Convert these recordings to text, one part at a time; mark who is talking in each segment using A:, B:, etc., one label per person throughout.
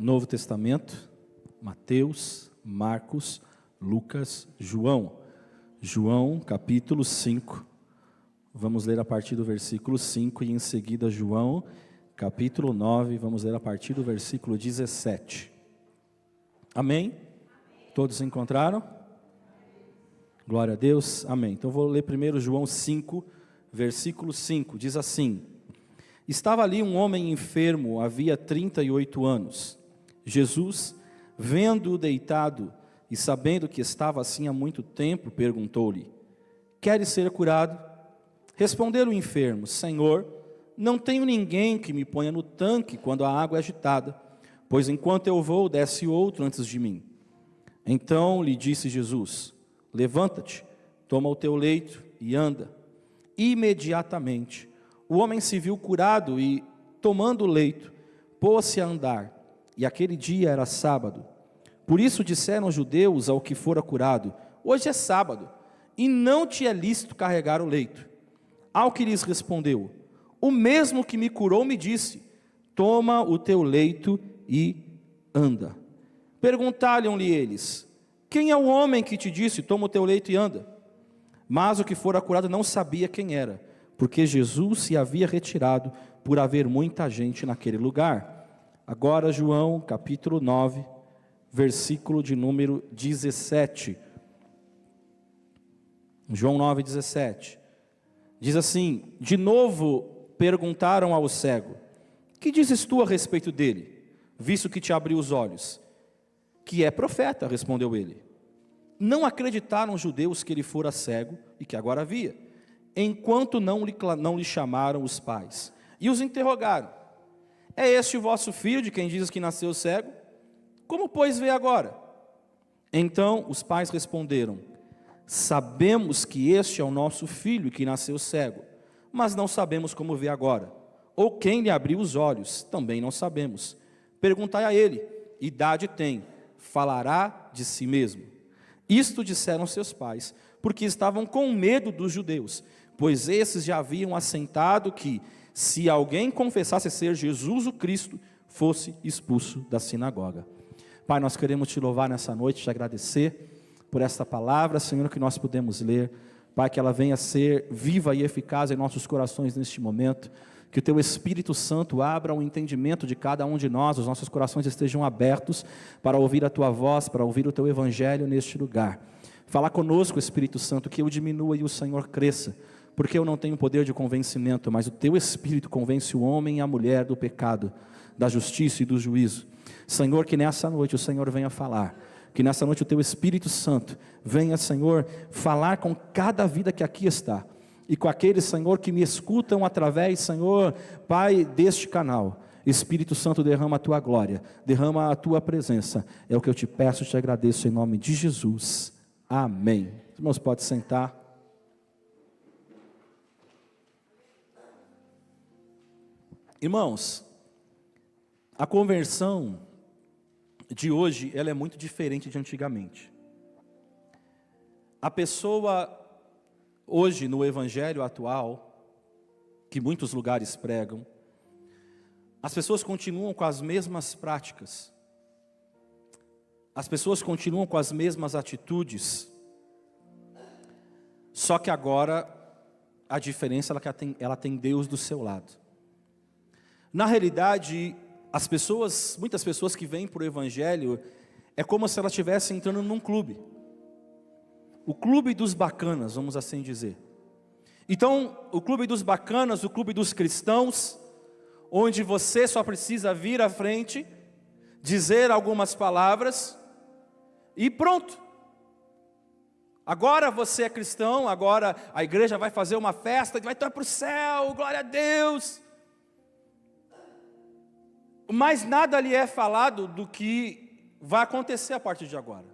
A: Novo Testamento, Mateus, Marcos, Lucas, João. João, capítulo 5. Vamos ler a partir do versículo 5 e em seguida João, capítulo 9, vamos ler a partir do versículo 17. Amém? Todos encontraram? Glória a Deus, amém. Então vou ler primeiro João 5, versículo 5, diz assim: Estava ali um homem enfermo, havia 38 anos. Jesus, vendo-o deitado e sabendo que estava assim há muito tempo, perguntou-lhe: Queres ser curado? Respondeu o enfermo: Senhor, não tenho ninguém que me ponha no tanque quando a água é agitada, pois enquanto eu vou, desce outro antes de mim. Então lhe disse Jesus: Levanta-te, toma o teu leito e anda. Imediatamente o homem se viu curado e, tomando o leito, pôs-se a andar. E aquele dia era sábado. Por isso disseram os judeus ao que fora curado: Hoje é sábado, e não te é lícito carregar o leito. Ao que lhes respondeu: O mesmo que me curou me disse: Toma o teu leito e anda. Perguntaram-lhe eles: Quem é o homem que te disse: Toma o teu leito e anda? Mas o que fora curado não sabia quem era, porque Jesus se havia retirado por haver muita gente naquele lugar. Agora João, capítulo 9, versículo de número 17. João 9, 17. Diz assim: De novo perguntaram ao cego: Que dizes tu a respeito dele, visto que te abriu os olhos? Que é profeta, respondeu ele. Não acreditaram os judeus que ele fora cego e que agora via, enquanto não lhe chamaram os pais. E os interrogaram: É este o vosso filho, de quem dizes que nasceu cego? Como, pois, vê agora? Então os pais responderam: Sabemos que este é o nosso filho que nasceu cego, mas não sabemos como vê agora. Ou quem lhe abriu os olhos, também não sabemos. Perguntai a ele: idade tem? Falará de si mesmo. Isto disseram seus pais, porque estavam com medo dos judeus, pois esses já haviam assentado que, se alguém confessasse ser Jesus o Cristo, fosse expulso da sinagoga. Pai, nós queremos te louvar nessa noite, te agradecer por esta palavra, Senhor, que nós podemos ler. Pai, que ela venha ser viva e eficaz em nossos corações neste momento. Que o teu Espírito Santo abra o entendimento de cada um de nós, os nossos corações estejam abertos para ouvir a tua voz, para ouvir o teu evangelho neste lugar. Fala conosco, Espírito Santo, que eu diminua e o Senhor cresça, porque eu não tenho poder de convencimento, mas o teu Espírito convence o homem e a mulher do pecado, da justiça e do juízo. Senhor, que nessa noite o Senhor venha falar, que nessa noite o teu Espírito Santo venha, Senhor, falar com cada vida que aqui está, e com aqueles, Senhor, que me escutam através, Senhor, Pai, deste canal. Espírito Santo, derrama a tua glória, derrama a tua presença, é o que eu te peço e te agradeço em nome de Jesus, amém. Os irmãos podem sentar. Irmãos, a conversão de hoje, ela é muito diferente de antigamente. A pessoa, hoje no evangelho atual, que muitos lugares pregam, as pessoas continuam com as mesmas práticas, as pessoas continuam com as mesmas atitudes, só que agora a diferença é que ela tem Deus do seu lado. Na realidade, muitas pessoas que vêm para o evangelho, é como se elas estivessem entrando num clube. O clube dos bacanas, vamos assim dizer. Então, o clube dos bacanas, o clube dos cristãos, onde você só precisa vir à frente, dizer algumas palavras e pronto. Agora você é cristão, agora a igreja vai fazer uma festa, vai estar para o céu, glória a Deus. Mas nada lhe é falado do que vai acontecer a partir de agora.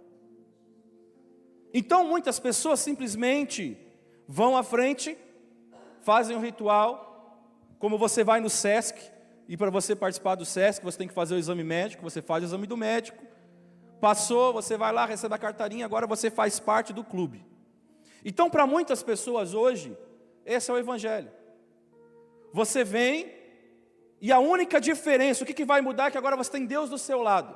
A: Então muitas pessoas simplesmente vão à frente, fazem um ritual, como você vai no SESC, e para você participar do SESC, você tem que fazer o exame médico, você faz o exame do médico, passou, você vai lá, recebe a carteirinha, agora você faz parte do clube. Então para muitas pessoas hoje, esse é o evangelho. Você vem, E a única diferença, o que vai mudar é que agora você tem Deus do seu lado.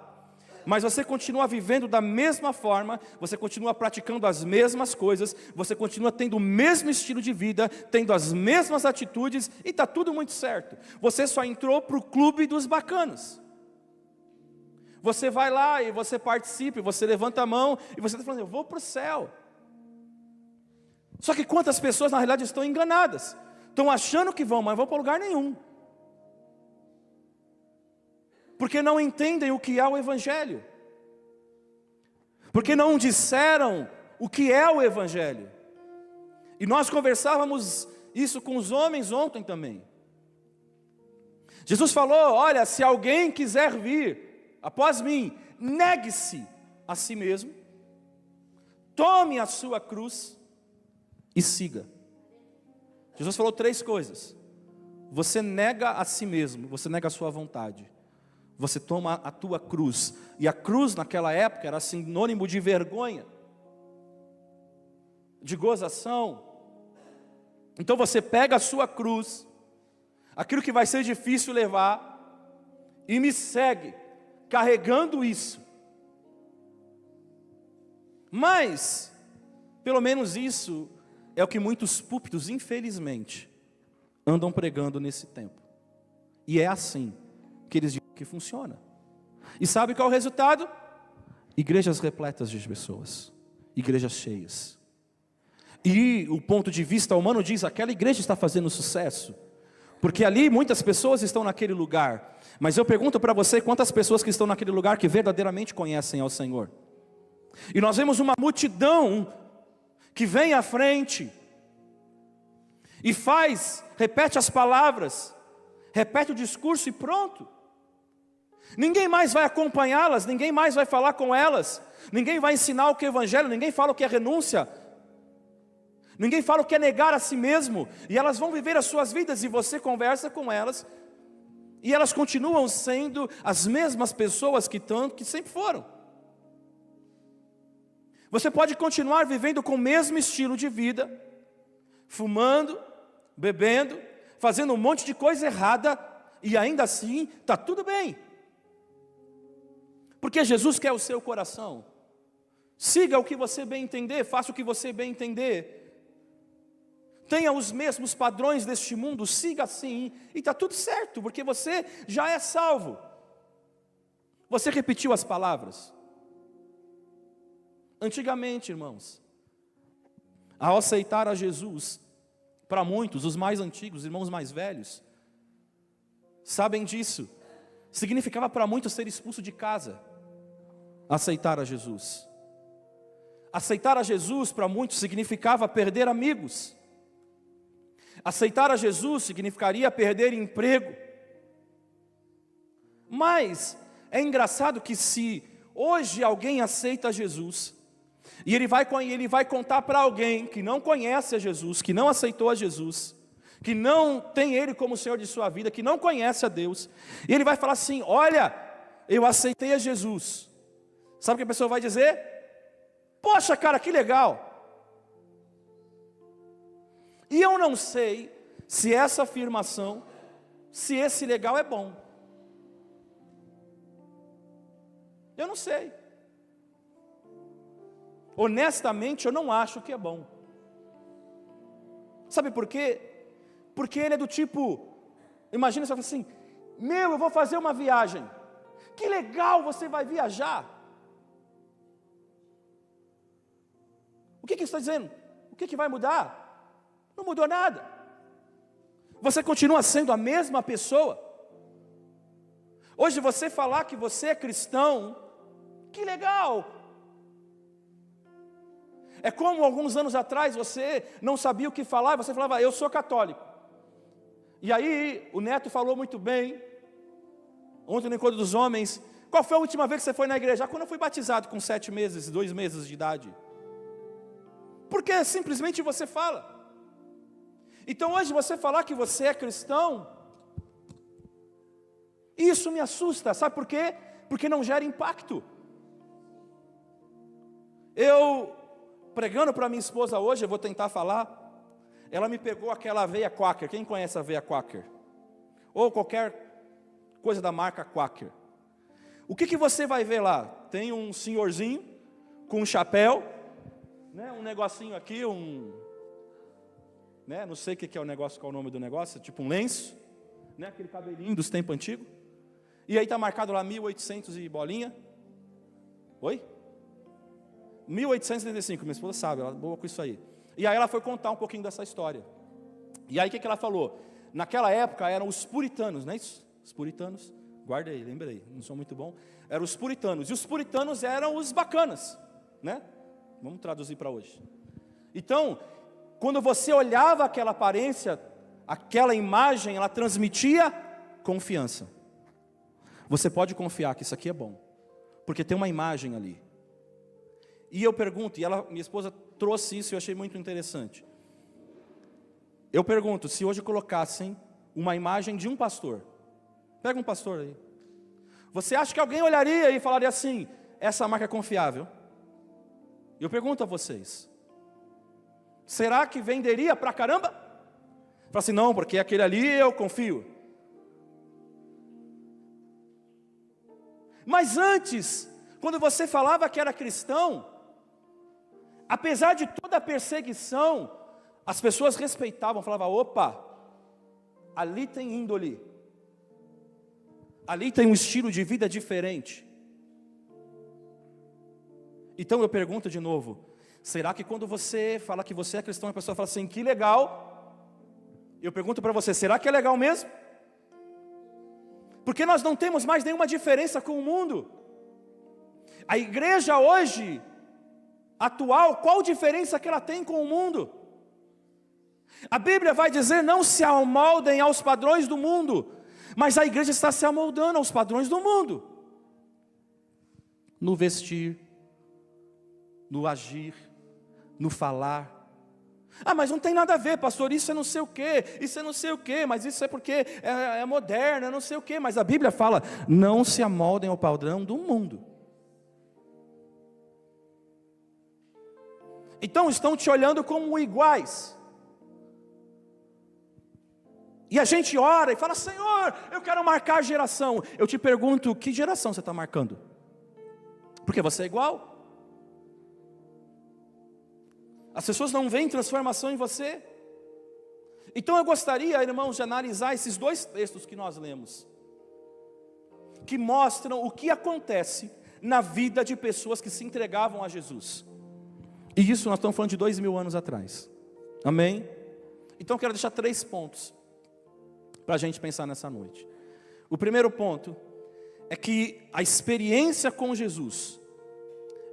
A: Mas você continua vivendo da mesma forma, você continua praticando as mesmas coisas, você continua tendo o mesmo estilo de vida, tendo as mesmas atitudes, e está tudo muito certo. Você só entrou para o clube dos bacanas. Você vai lá e você participa, e você levanta a mão, e você está falando, eu vou para o céu. Só que quantas pessoas na realidade estão enganadas? Estão achando que vão, mas vão para lugar nenhum. Porque não entendem o que é o Evangelho. Porque não disseram o que é o Evangelho. E nós conversávamos isso com os homens ontem também. Jesus falou, olha, se alguém quiser vir após mim, negue-se a si mesmo, tome a sua cruz e siga. Jesus falou 3 coisas. Você nega a si mesmo, você nega a sua vontade. Você toma a tua cruz. E a cruz naquela época era sinônimo de vergonha, de gozação. Então você pega a sua cruz, aquilo que vai ser difícil levar, e me segue, carregando isso. Mas, pelo menos isso é o que muitos púlpitos, infelizmente, andam pregando nesse tempo. E é assim que eles dizem que funciona. E sabe qual é o resultado? Igrejas repletas de pessoas, igrejas cheias. E o ponto de vista humano diz, aquela igreja está fazendo sucesso, porque ali muitas pessoas estão naquele lugar. Mas eu pergunto para você, quantas pessoas que estão naquele lugar que verdadeiramente conhecem ao Senhor? E nós vemos uma multidão que vem à frente e repete as palavras, repete o discurso e pronto. Ninguém mais vai acompanhá-las, ninguém mais vai falar com elas, ninguém vai ensinar o que é Evangelho, ninguém fala o que é renúncia, ninguém fala o que é negar a si mesmo, e elas vão viver as suas vidas, e você conversa com elas, e elas continuam sendo as mesmas pessoas que sempre foram. Você pode continuar vivendo com o mesmo estilo de vida, fumando, bebendo, fazendo um monte de coisa errada, e ainda assim está tudo bem. Porque Jesus quer o seu coração. Siga o que você bem entender, faça o que você bem entender. Tenha os mesmos padrões deste mundo, siga assim, e está tudo certo, porque você já é salvo. Você repetiu as palavras. Antigamente, irmãos, ao aceitar a Jesus, para muitos, os mais antigos, irmãos mais velhos, sabem disso, significava para muitos ser expulso de casa. Aceitar a Jesus. Aceitar a Jesus para muitos significava perder amigos. Aceitar a Jesus significaria perder emprego. Mas é engraçado que se hoje alguém aceita Jesus, e ele vai contar para alguém que não conhece a Jesus, que não aceitou a Jesus, que não tem Ele como Senhor de sua vida, que não conhece a Deus, e ele vai falar assim, olha, eu aceitei a Jesus. Sabe o que a pessoa vai dizer? Poxa, cara, que legal. E eu não sei se essa afirmação, se esse legal é bom. Eu não sei. Honestamente, eu não acho que é bom. Sabe por quê? Porque ele é do tipo, imagina você fala assim, eu vou fazer uma viagem. Que legal, você vai viajar. O que está dizendo? O que vai mudar? Não mudou nada. Você continua sendo a mesma pessoa. Hoje você falar que você é cristão, que legal. É como alguns anos atrás você não sabia o que falar, você falava, eu sou católico. E aí o Neto falou muito bem, ontem no encontro dos homens, qual foi a última vez que você foi na igreja? Quando eu fui batizado com 7 meses, 2 meses de idade. Porque simplesmente você fala. Então hoje você falar que você é cristão, isso me assusta, sabe por quê? Porque não gera impacto. Eu, pregando para minha esposa hoje, eu vou tentar falar, ela me pegou aquela aveia Quaker, quem conhece a aveia Quaker? Ou qualquer coisa da marca Quaker. O que você vai ver lá? Tem um senhorzinho com um chapéu, né, um negocinho aqui, né, não sei o que é o negócio, qual é o nome do negócio, tipo um lenço, né, aquele cabelinho dos tempos antigos. E aí está marcado lá 1800 e bolinha. Oi? 1875, minha esposa sabe, ela é boa com isso aí. E aí ela foi contar um pouquinho dessa história. E aí o que ela falou? Naquela época eram os puritanos, não é isso? Os puritanos, guarda aí, lembra aí, não sou muito bom. Eram os puritanos, e os puritanos eram os bacanas, né? Vamos traduzir para hoje. Então, quando você olhava aquela aparência, aquela imagem, ela transmitia confiança. Você pode confiar que isso aqui é bom, porque tem uma imagem ali. E eu pergunto, e minha esposa trouxe isso e eu achei muito interessante. Eu pergunto, se hoje colocassem uma imagem de um pastor, pega um pastor aí, você acha que alguém olharia e falaria assim, essa marca é confiável? Eu pergunto a vocês, será que venderia pra caramba? Fala assim, não, porque aquele ali eu confio. Mas antes, quando você falava que era cristão, apesar de toda a perseguição, as pessoas respeitavam, falavam, opa, ali tem índole, ali tem um estilo de vida diferente. Então eu pergunto de novo, será que quando você fala que você é cristão, a pessoa fala assim, que legal? Eu pergunto para você, será que é legal mesmo? Porque nós não temos mais nenhuma diferença com o mundo. A igreja hoje, atual, qual diferença que ela tem com o mundo? A Bíblia vai dizer, não se amoldem aos padrões do mundo, mas a igreja está se amoldando aos padrões do mundo. No vestir, no agir, no falar. Ah, mas não tem nada a ver, pastor, isso é não sei o quê, isso é não sei o quê, mas isso é porque é moderno, é não sei o quê. Mas a Bíblia fala, não se amoldem ao padrão do mundo. Então estão te olhando como iguais. E a gente ora e fala, Senhor, eu quero marcar a geração. Eu te pergunto, que geração você está marcando? Porque você é igual. As pessoas não veem transformação em você. Então eu gostaria, irmãos, de analisar esses dois textos que nós lemos, que mostram o que acontece na vida de pessoas que se entregavam a Jesus. E isso nós estamos falando de 2000 anos atrás. Amém? Então eu quero deixar 3 pontos para a gente pensar nessa noite. O primeiro ponto é que a experiência com Jesus,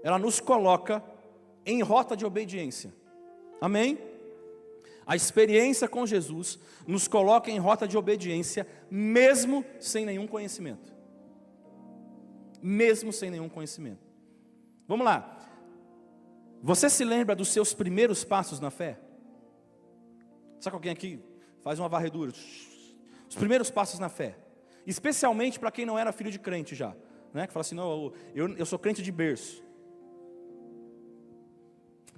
A: ela nos coloca em rota de obediência. Amém? A experiência com Jesus nos coloca em rota de obediência, mesmo sem nenhum conhecimento. Mesmo sem nenhum conhecimento. Vamos lá. Você se lembra dos seus primeiros passos na fé? Sabe que alguém aqui faz uma varredura? Os primeiros passos na fé. Especialmente para quem não era filho de crente já, né? Que fala assim, não, eu sou crente de berço.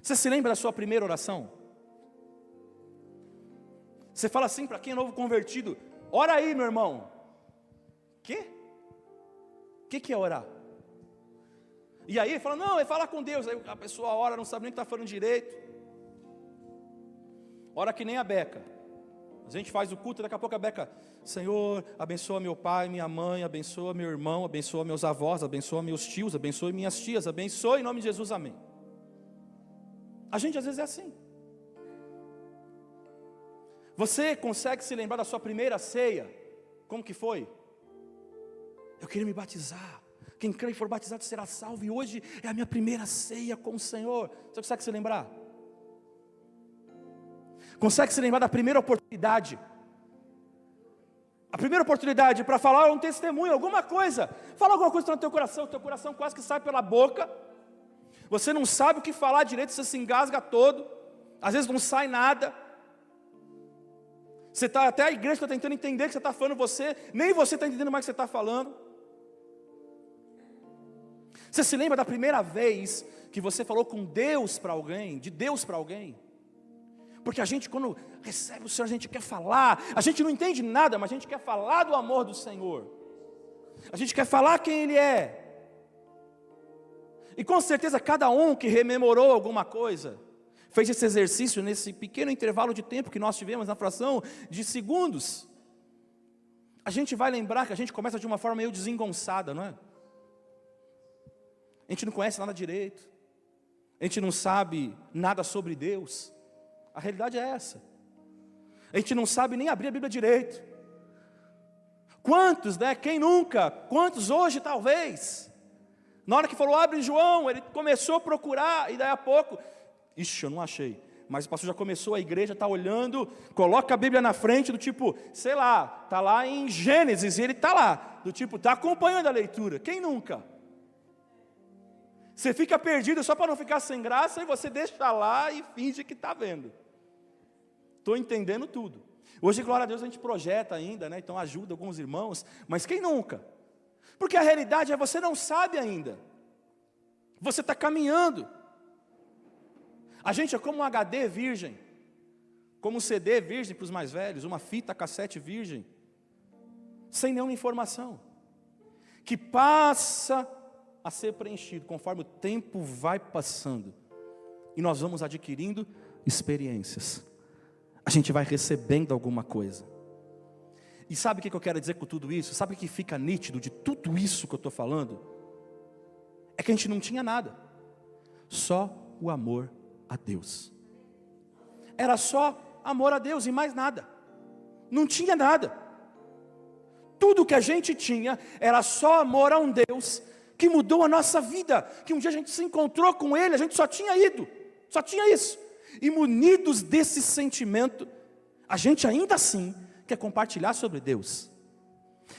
A: Você se lembra da sua primeira oração? Você fala assim para quem é novo convertido, ora aí, meu irmão. Quê? O que é orar? E aí ele fala, não, é falar com Deus. Aí a pessoa ora, não sabe nem o que está falando direito. Ora que nem a Beca. A gente faz o culto, daqui a pouco a Beca, Senhor, abençoa meu pai, minha mãe, abençoa meu irmão, abençoa meus avós, abençoa meus tios, abençoa minhas tias, abençoa em nome de Jesus, amém. A gente às vezes é assim. Você consegue se lembrar da sua primeira ceia? Como que foi? Eu queria me batizar. Quem crê e for batizado será salvo. E hoje é a minha primeira ceia com o Senhor. Você consegue se lembrar? Consegue se lembrar da primeira oportunidade? A primeira oportunidade para falar um testemunho, alguma coisa. Fala alguma coisa no teu coração quase que sai pela boca. Você não sabe o que falar direito, você se engasga todo. Às vezes não sai nada. Você está até a igreja está tentando entender o que você está falando, nem você está entendendo mais o que você está falando. Você se lembra da primeira vez que você falou com Deus para alguém, de Deus para alguém? Porque a gente quando recebe o Senhor, a gente quer falar, a gente não entende nada, mas a gente quer falar do amor do Senhor. a gente quer falar quem Ele é. E com certeza cada um que rememorou alguma coisa, fez esse exercício nesse pequeno intervalo de tempo que nós tivemos na fração de segundos, a gente vai lembrar que a gente começa de uma forma meio desengonçada, não é? A gente não conhece nada direito, a gente não sabe nada sobre Deus, a realidade é essa. A gente não sabe nem abrir a Bíblia direito. Quantos, né? Quem nunca? Quantos hoje talvez? Na hora que falou, abre João, ele começou a procurar, e daí a pouco, ixi, eu não achei. Mas o pastor já começou, a igreja está olhando, coloca a Bíblia na frente, do tipo, sei lá, está lá em Gênesis, e ele está lá, do tipo, está acompanhando a leitura. Quem nunca? Você fica perdido só para não ficar sem graça, e você deixa lá e finge que está vendo. Estou entendendo tudo. Hoje, glória a Deus, a gente projeta ainda, né? Então ajuda alguns irmãos, mas quem nunca? Porque a realidade é, você não sabe ainda, você está caminhando. A gente é como um HD virgem, como um CD virgem para os mais velhos, uma fita cassete virgem, sem nenhuma informação, que passa a ser preenchido conforme o tempo vai passando, e nós vamos adquirindo experiências, a gente vai recebendo alguma coisa. E sabe o que eu quero dizer com tudo isso? Sabe o que fica nítido de tudo isso que eu estou falando? É que a gente não tinha nada, só o amor a Deus. Era só amor a Deus e mais nada. Não tinha nada. Tudo que a gente tinha era só amor a um Deus que mudou a nossa vida, que um dia a gente se encontrou com Ele, a gente só tinha ido, só tinha isso. E munidos desse sentimento, a gente ainda assim quer compartilhar sobre Deus.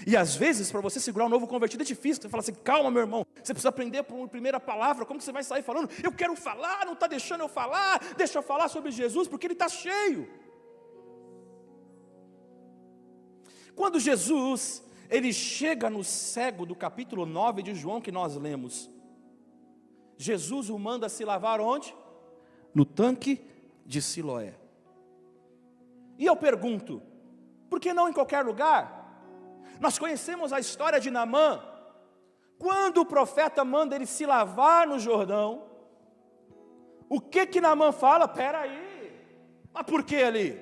A: E às vezes, para você segurar um novo convertido é difícil. Você fala assim, calma meu irmão, você precisa aprender por primeira palavra. Como que você vai sair falando? Eu quero falar, não está deixando eu falar. Deixa eu falar sobre Jesus, porque Ele está cheio. Quando Jesus, Ele chega no cego do capítulo 9 de João que nós lemos, Jesus o manda se lavar onde? No tanque de Siloé. E eu pergunto, por que não em qualquer lugar? Nós conhecemos a história de Naamã. Quando o profeta manda ele se lavar no Jordão, o que Naamã fala? Peraí, mas por que ali?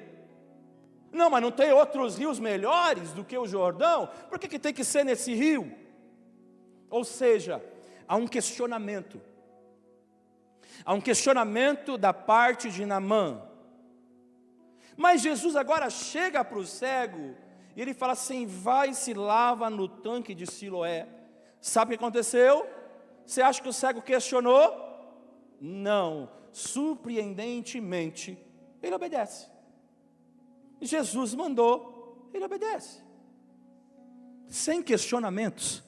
A: Não, mas não tem outros rios melhores do que o Jordão? Por que tem que ser nesse rio? Ou seja, há um questionamento. Há um questionamento da parte de Naamã. Mas Jesus agora chega para o cego e ele fala assim, vai e se lava no tanque de Siloé. Sabe o que aconteceu? Você acha que o cego questionou? Não, surpreendentemente, ele obedece. Jesus mandou, ele obedece, sem questionamentos.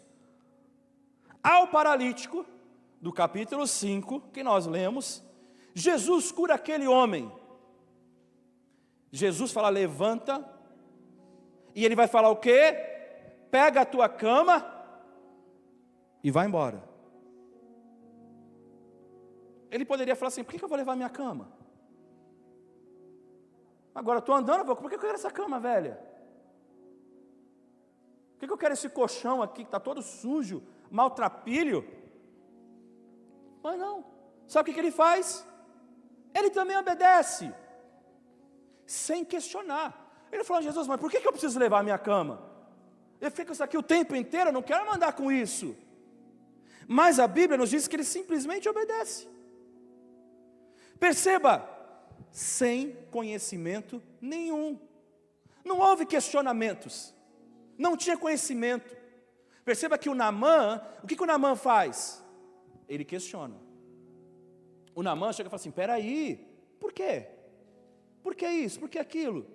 A: Ao paralítico, do capítulo 5, que nós lemos, Jesus cura aquele homem. Jesus fala, levanta, e ele vai falar o quê? Pega a tua cama e vai embora. Ele poderia falar assim, por que eu vou levar minha cama? Agora eu estou andando, por que eu quero essa cama velha? Por que eu quero esse colchão aqui que está todo sujo, maltrapilho? Mas não, sabe o que ele faz? Ele também obedece, sem questionar. Ele falou, Jesus, mas por que eu preciso levar a minha cama? Eu fico isso aqui o tempo inteiro, eu não quero mandar com isso. Mas a Bíblia nos diz que ele simplesmente obedece. Perceba, sem conhecimento nenhum. Não houve questionamentos, não tinha conhecimento. Perceba que o Naamã, o que o Naamã faz? Ele questiona. O Naamã chega e fala assim, peraí, por quê? Por que isso? Por que aquilo?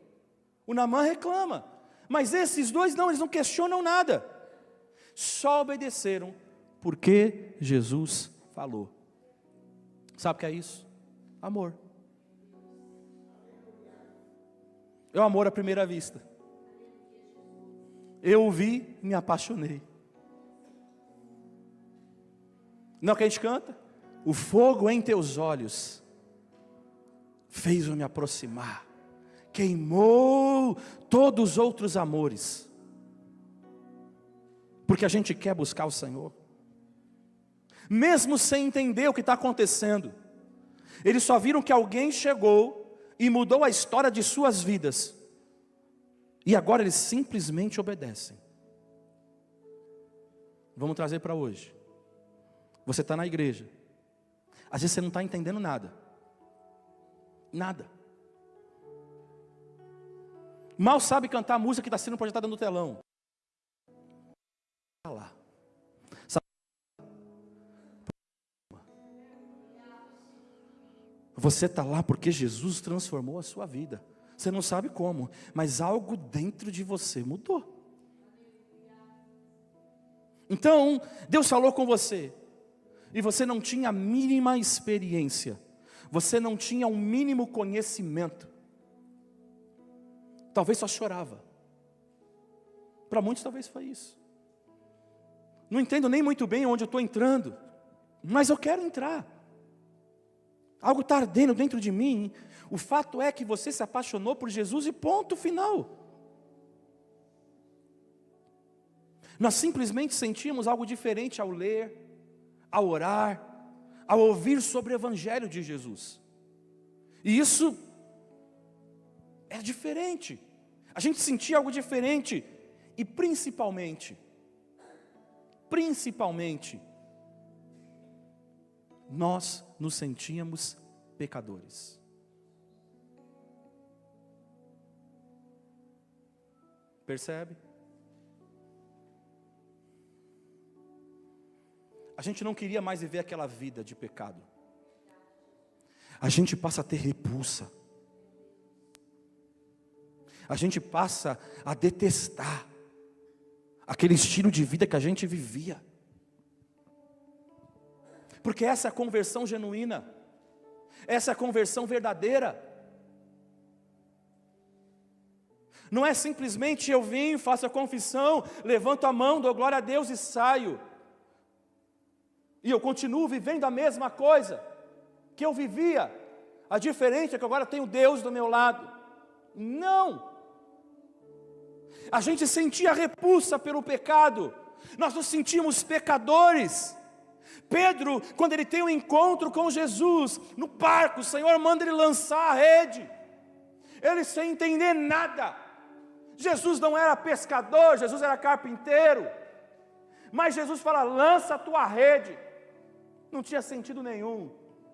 A: O Naamã reclama, mas esses dois não, eles não questionam nada, só obedeceram, porque Jesus falou. Sabe o que é isso? Amor. É o amor à primeira vista. Eu o vi e me apaixonei. Não é o que a gente canta? O fogo em teus olhos fez-o me aproximar, queimou todos os outros amores. porque a gente quer buscar o Senhor, mesmo sem entender o que está acontecendo. Eles só viram que alguém chegou e mudou a história de suas vidas, e agora eles simplesmente obedecem. Vamos trazer para hoje. Você está na igreja, às vezes você não está entendendo nada, mal sabe cantar a música que está sendo projetada no telão. Está lá. Você está lá porque Jesus transformou a sua vida. Você não sabe como, mas algo dentro de você mudou. Então, Deus falou com você, e você não tinha a mínima experiência, você não tinha um mínimo conhecimento, talvez só chorava. Para muitos talvez foi isso. Não entendo nem muito bem onde eu estou entrando, mas eu quero entrar. Algo está ardendo dentro de mim. O fato é que você se apaixonou por Jesus e ponto final. Nós simplesmente sentimos algo diferente ao ler, ao orar, ao ouvir sobre o Evangelho de Jesus. E isso é diferente. A gente sentia algo diferente. E principalmente, nós nos sentíamos pecadores. Percebe? A gente não queria mais viver aquela vida de pecado. A gente passa a ter repulsa. A gente passa a detestar aquele estilo de vida que a gente vivia. Porque essa é a conversão genuína. Essa é a conversão verdadeira. Não é simplesmente eu vim, faço a confissão, levanto a mão, dou glória a Deus e saio. E eu continuo vivendo a mesma coisa que eu vivia. A diferença é que agora tenho Deus do meu lado. Não. A gente sentia repulsa pelo pecado. Nós nos sentimos pecadores. Pedro, quando ele tem um encontro com Jesus, no barco, o Senhor manda ele lançar a rede. Ele sem entender nada. Jesus não era pescador, Jesus era carpinteiro. Mas Jesus fala, lança a tua rede. Não tinha sentido nenhum.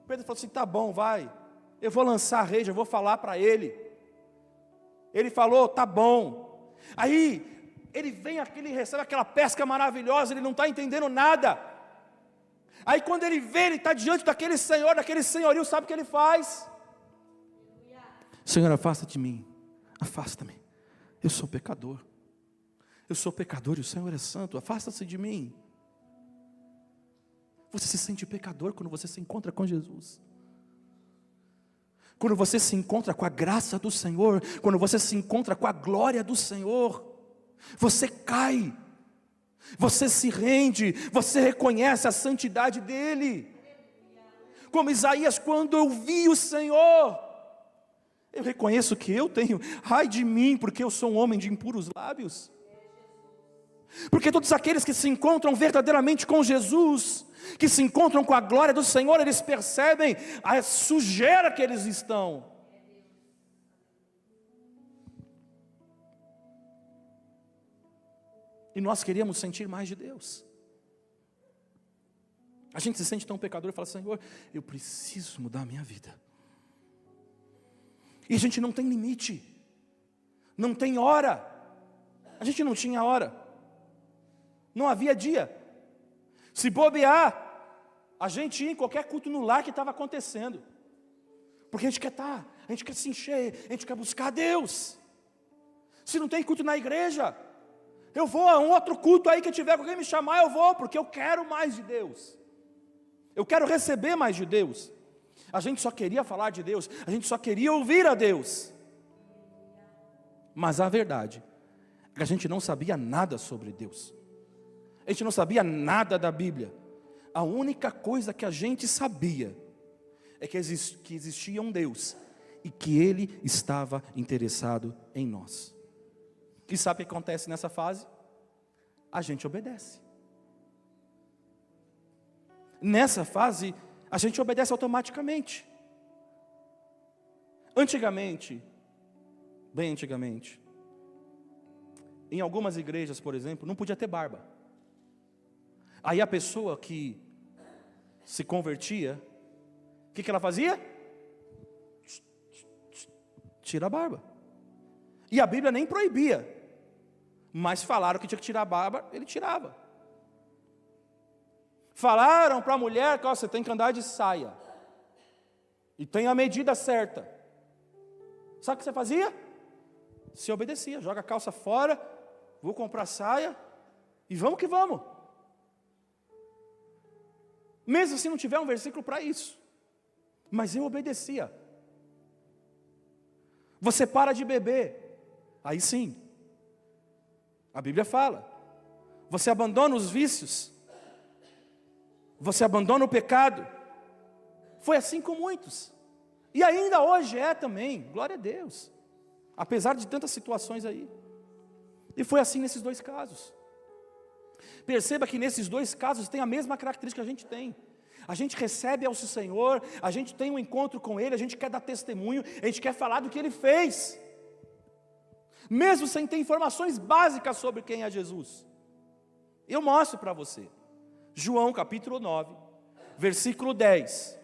A: Pedro falou assim, tá bom, vai. Eu vou lançar a rede, eu vou falar para ele. Ele falou, tá bom. Aí, ele vem aqui, ele recebe aquela pesca maravilhosa, ele não está entendendo nada. Aí quando ele vê, ele está diante daquele Senhor, daquele senhorio, sabe o que ele faz? Senhor, afasta de mim, afasta-me, eu sou pecador. Eu sou pecador e o Senhor é santo, afasta-se de mim. Você se sente pecador quando você se encontra com Jesus. Quando você se encontra com a graça do Senhor, quando você se encontra com a glória do Senhor, você cai, você se rende, você reconhece a santidade dEle. Como Isaías, quando eu vi o Senhor, eu reconheço que eu tenho, ai de mim, porque eu sou um homem de impuros lábios. Porque todos aqueles que se encontram verdadeiramente com Jesus, que se encontram com a glória do Senhor, eles percebem a sujeira que eles estão. E nós queríamos sentir mais de Deus. A gente se sente tão pecador e fala, Senhor, eu preciso mudar a minha vida. E a gente não tem limite, não tem hora. A gente não tinha hora. Não havia dia. Se bobear, a gente ia em qualquer culto no lar que estava acontecendo. Porque a gente quer estar, a gente quer se encher, a gente quer buscar a Deus. Se não tem culto na igreja, eu vou a um outro culto aí que tiver, alguém me chamar, eu vou, porque eu quero mais de Deus. Eu quero receber mais de Deus. A gente só queria falar de Deus, a gente só queria ouvir a Deus. Mas a verdade é que a gente não sabia nada sobre Deus. A gente não sabia nada da Bíblia. A única coisa que a gente sabia é que existia um Deus e que Ele estava interessado em nós. E sabe o que acontece nessa fase? a gente obedece. Nessa fase, a gente obedece automaticamente. Antigamente, bem antigamente, em algumas igrejas, por exemplo, não podia ter barba. Aí a pessoa que se convertia, o que ela fazia? Tira a barba. E a Bíblia nem proibia, mas falaram que tinha que tirar a barba, ele tirava. Falaram para a mulher que você tem que andar de saia, e tem a medida certa. Sabe o que você fazia? Se obedecia, joga a calça fora, vou comprar saia, e vamos que vamos. Mesmo se não tiver um versículo para isso, mas eu obedecia. Você para de beber, aí sim, a Bíblia fala, você abandona os vícios, você abandona o pecado. Foi assim com muitos, e ainda hoje é também, glória a Deus, apesar de tantas situações aí. E foi assim nesses dois casos. Perceba que nesses dois casos tem a mesma característica que a gente tem. A gente recebe ao Senhor, a gente tem um encontro com Ele, a gente quer dar testemunho, a gente quer falar do que Ele fez, mesmo sem ter informações básicas sobre quem é Jesus. Eu mostro para você, João capítulo 9, versículo 10,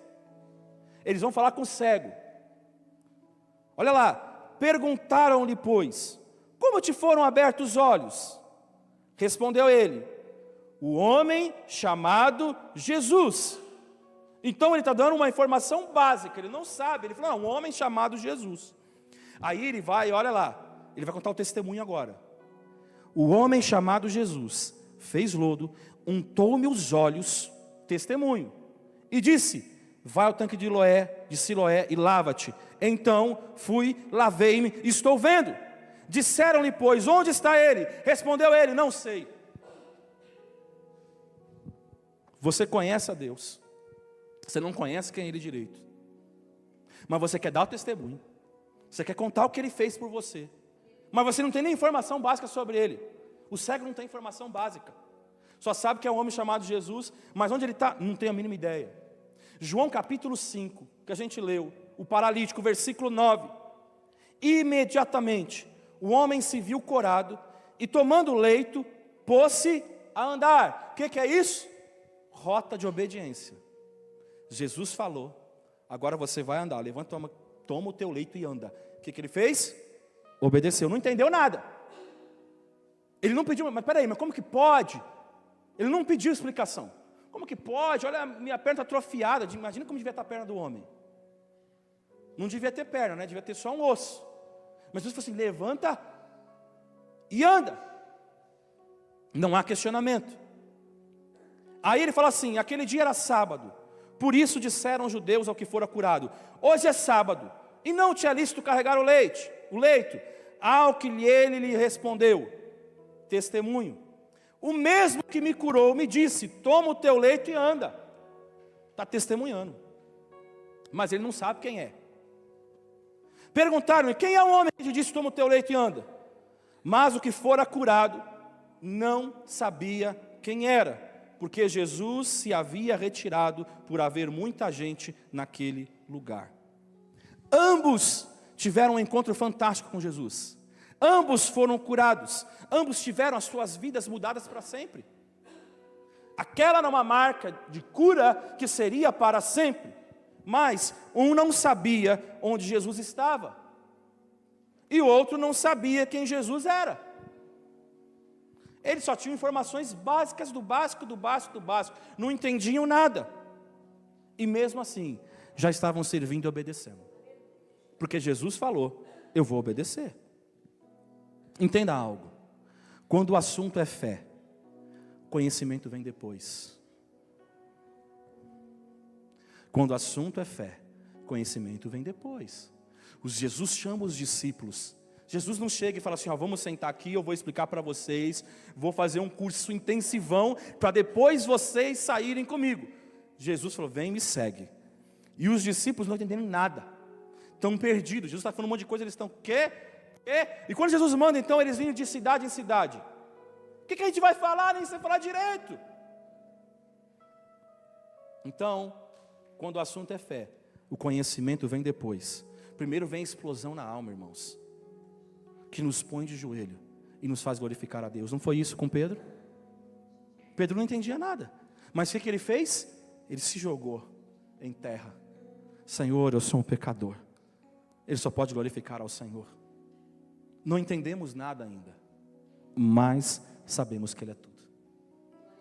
A: eles vão falar com o cego, olha lá, perguntaram-lhe pois, como te foram abertos os olhos? Respondeu ele, o homem chamado Jesus. Então ele está dando uma informação básica, ele não sabe, ele falou, não, um homem chamado Jesus. Aí ele vai, olha lá, ele vai contar o testemunho agora. O homem chamado Jesus fez lodo, untou-me os olhos, testemunho, e disse, vai ao tanque de Siloé e lava-te. Então fui, lavei-me, estou vendo. Disseram-lhe pois, onde está ele? Respondeu ele, não sei. Você conhece a Deus, você não conhece quem é Ele direito, mas você quer dar o testemunho, você quer contar o que Ele fez por você, mas você não tem nem informação básica sobre Ele. O cego não tem informação básica, só sabe que é um homem chamado Jesus, mas onde ele está, não tem a mínima ideia. João capítulo 5, que a gente leu, o paralítico, versículo 9, imediatamente o homem se viu corado, e tomando o leito, pôs-se a andar. O que é isso? Rota de obediência. Jesus falou, agora você vai andar, levanta, toma o teu leito e anda. O que ele fez? Obedeceu, não entendeu nada. Ele não pediu, mas peraí, mas como que pode? Ele não pediu explicação. Como que pode? Olha, minha perna está atrofiada, imagina como devia estar a perna do homem. Não devia ter perna, né? Devia ter só um osso. Mas Jesus falou assim, levanta e anda. Não há questionamento. Aí ele fala assim, aquele dia era sábado, por isso disseram os judeus ao que fora curado, hoje é sábado, e não te é lícito carregar o leito. Ao que ele lhe respondeu, testemunho, o mesmo que me curou me disse, toma o teu leito e anda. Está testemunhando, mas ele não sabe quem é. Perguntaram-lhe, quem é o homem que te disse, toma o teu leito e anda? Mas o que fora curado não sabia quem era, porque Jesus se havia retirado por haver muita gente naquele lugar. Ambos tiveram um encontro fantástico com Jesus. Ambos foram curados. Ambos tiveram as suas vidas mudadas para sempre. Aquela era uma marca de cura que seria para sempre. Mas um não sabia onde Jesus estava. E o outro não sabia quem Jesus era. Eles só tinham informações básicas do básico, do básico, do básico. Não entendiam nada. E mesmo assim, já estavam servindo e obedecendo. Porque Jesus falou, eu vou obedecer. Entenda algo. Quando o assunto é fé, conhecimento vem depois. Quando o assunto é fé, conhecimento vem depois. Jesus chama os discípulos. Jesus não chega e fala assim, vamos sentar aqui, eu vou explicar para vocês, vou fazer um curso intensivão, para depois vocês saírem comigo. Jesus falou, vem e me segue. E os discípulos não entenderam nada, estão perdidos. Jesus está falando um monte de coisa, eles estão, quê? E quando Jesus manda, então, eles vinham de cidade em cidade. que a gente vai falar? Nem sei falar direito. Então, quando o assunto é fé, o conhecimento vem depois. Primeiro vem a explosão na alma, irmãos, que nos põe de joelho e nos faz glorificar a Deus. Não foi isso com Pedro? Pedro não entendia nada, mas o que ele fez? Ele se jogou em terra. Senhor, eu sou um pecador. Ele só pode glorificar ao Senhor. Não entendemos nada ainda, mas sabemos que Ele é tudo.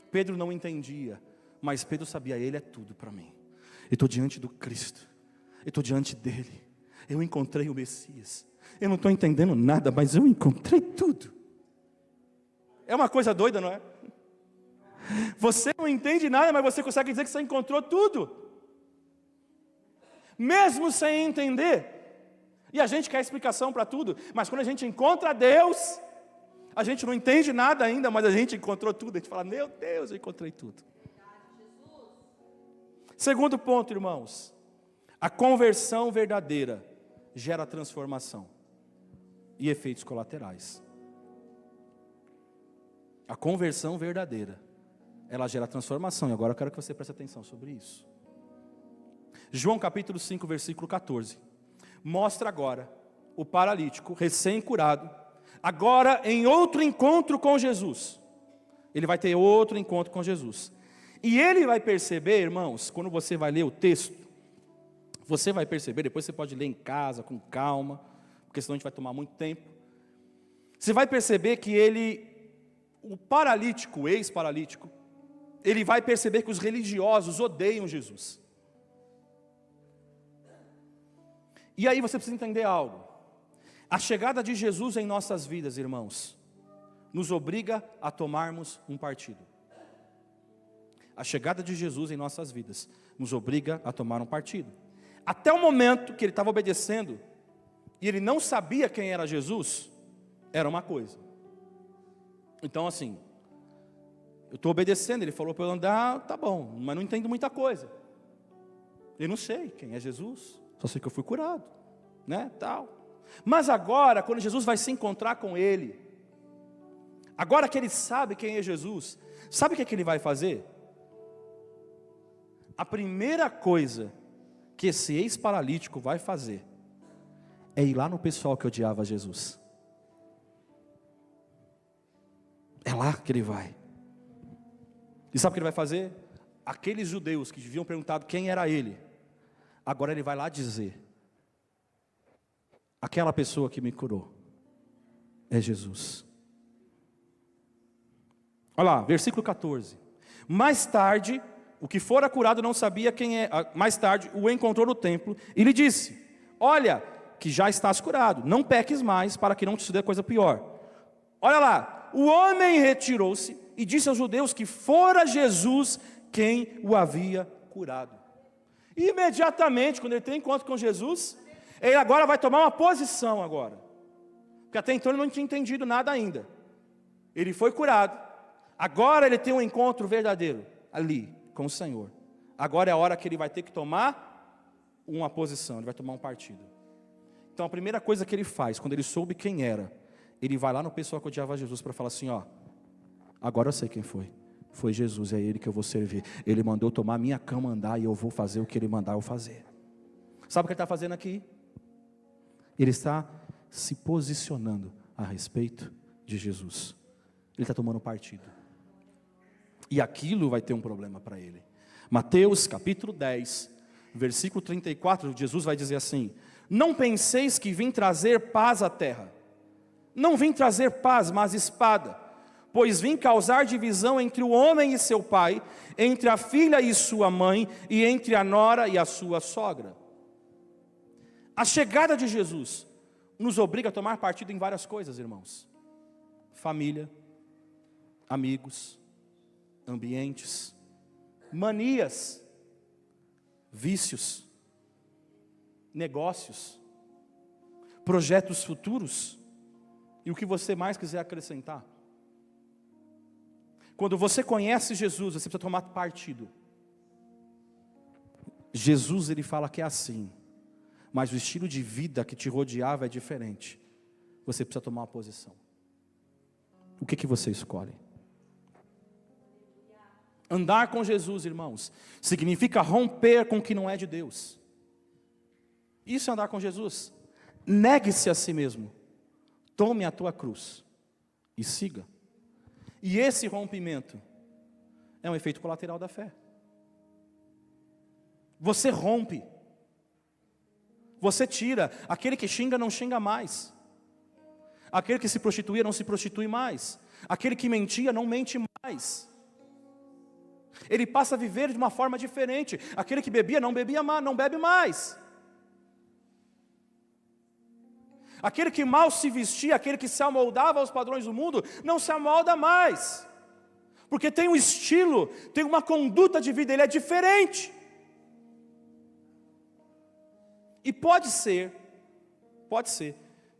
A: Pedro não entendia, mas Pedro sabia, Ele é tudo para mim. Eu estou diante do Cristo, eu estou diante dEle, eu encontrei o Messias. Eu não estou entendendo nada, mas eu encontrei tudo. É uma coisa doida, não é? Você não entende nada, mas você consegue dizer que você encontrou tudo, mesmo sem entender. E a gente quer explicação para tudo, mas quando a gente encontra Deus, a gente não entende nada ainda, mas a gente encontrou tudo. A gente fala, meu Deus, eu encontrei tudo. Segundo ponto, irmãos, a conversão verdadeira gera transformação e efeitos colaterais. A conversão verdadeira, ela gera transformação, e agora eu quero que você preste atenção sobre isso. João capítulo 5, versículo 14, mostra agora o paralítico recém-curado, agora em outro encontro com Jesus. Ele vai ter outro encontro com Jesus, e ele vai perceber, irmãos, quando você vai ler o texto, você vai perceber, depois você pode ler em casa, com calma, porque senão a gente vai tomar muito tempo. Você vai perceber que o paralítico, o ex-paralítico, ele vai perceber que os religiosos odeiam Jesus. E aí você precisa entender algo. A chegada de Jesus em nossas vidas, irmãos, nos obriga a tomarmos um partido. A chegada de Jesus em nossas vidas nos obriga a tomar um partido. Até o momento que ele estava obedecendo, e ele não sabia quem era Jesus, era uma coisa. Então assim, eu estou obedecendo, ele falou para eu andar, tá bom, mas não entendo muita coisa. Eu não sei quem é Jesus, só sei que eu fui curado, né, tal. Mas agora, quando Jesus vai se encontrar com ele, agora que ele sabe quem é Jesus, sabe o que ele vai fazer? A primeira coisa que esse ex-paralítico vai fazer é ir lá no pessoal que odiava Jesus. É lá que ele vai. E sabe o que ele vai fazer? Aqueles judeus que haviam perguntado quem era ele, agora ele vai lá dizer: aquela pessoa que me curou é Jesus. Olha lá, versículo 14. Mais tarde, o que fora curado não sabia quem é. Mais tarde, o encontrou no templo e lhe disse: olha, que já estás curado, não peques mais, para que não te suceda coisa pior. Olha lá, o homem retirou-se e disse aos judeus que fora Jesus quem o havia curado. E imediatamente, quando ele tem encontro com Jesus, ele agora vai tomar uma posição agora, porque até então ele não tinha entendido nada ainda. Ele foi curado, agora ele tem um encontro verdadeiro ali com o Senhor. Agora é a hora que ele vai ter que tomar uma posição, ele vai tomar um partido. Então a primeira coisa que ele faz, quando ele soube quem era, ele vai lá no pessoal que odiava Jesus para falar assim: ó, agora eu sei quem foi. Foi Jesus, é Ele que eu vou servir. Ele mandou tomar minha cama, andar, e eu vou fazer o que Ele mandar eu fazer. Sabe o que Ele está fazendo aqui? Ele está se posicionando a respeito de Jesus. Ele está tomando partido. E aquilo vai ter um problema para ele. Mateus capítulo 10, versículo 34, Jesus vai dizer assim: não penseis que vim trazer paz à terra. Não vim trazer paz, mas espada. Pois vim causar divisão entre o homem e seu pai, entre a filha e sua mãe, e entre a nora e a sua sogra. A chegada de Jesus nos obriga a tomar partido em várias coisas, irmãos. Família, amigos, ambientes, manias, vícios, negócios, projetos futuros, e o que você mais quiser acrescentar. Quando você conhece Jesus, você precisa tomar partido. Jesus, ele fala que é assim, mas o estilo de vida que te rodeava é diferente. Você precisa tomar uma posição. O que você escolhe? Andar com Jesus, irmãos, significa romper com o que não é de Deus. Isso é andar com Jesus. Negue-se a si mesmo. Tome a tua cruz e siga. E esse rompimento é um efeito colateral da fé. Você rompe. Você tira. Aquele que xinga não xinga mais. Aquele que se prostituía não se prostitui mais. Aquele que mentia não mente mais. Ele passa a viver de uma forma diferente. Aquele que bebia não bebia mais, não bebe mais. Aquele que mal se vestia, aquele que se amoldava aos padrões do mundo, não se amolda mais. Porque tem um estilo, tem uma conduta de vida, ele é diferente. E pode ser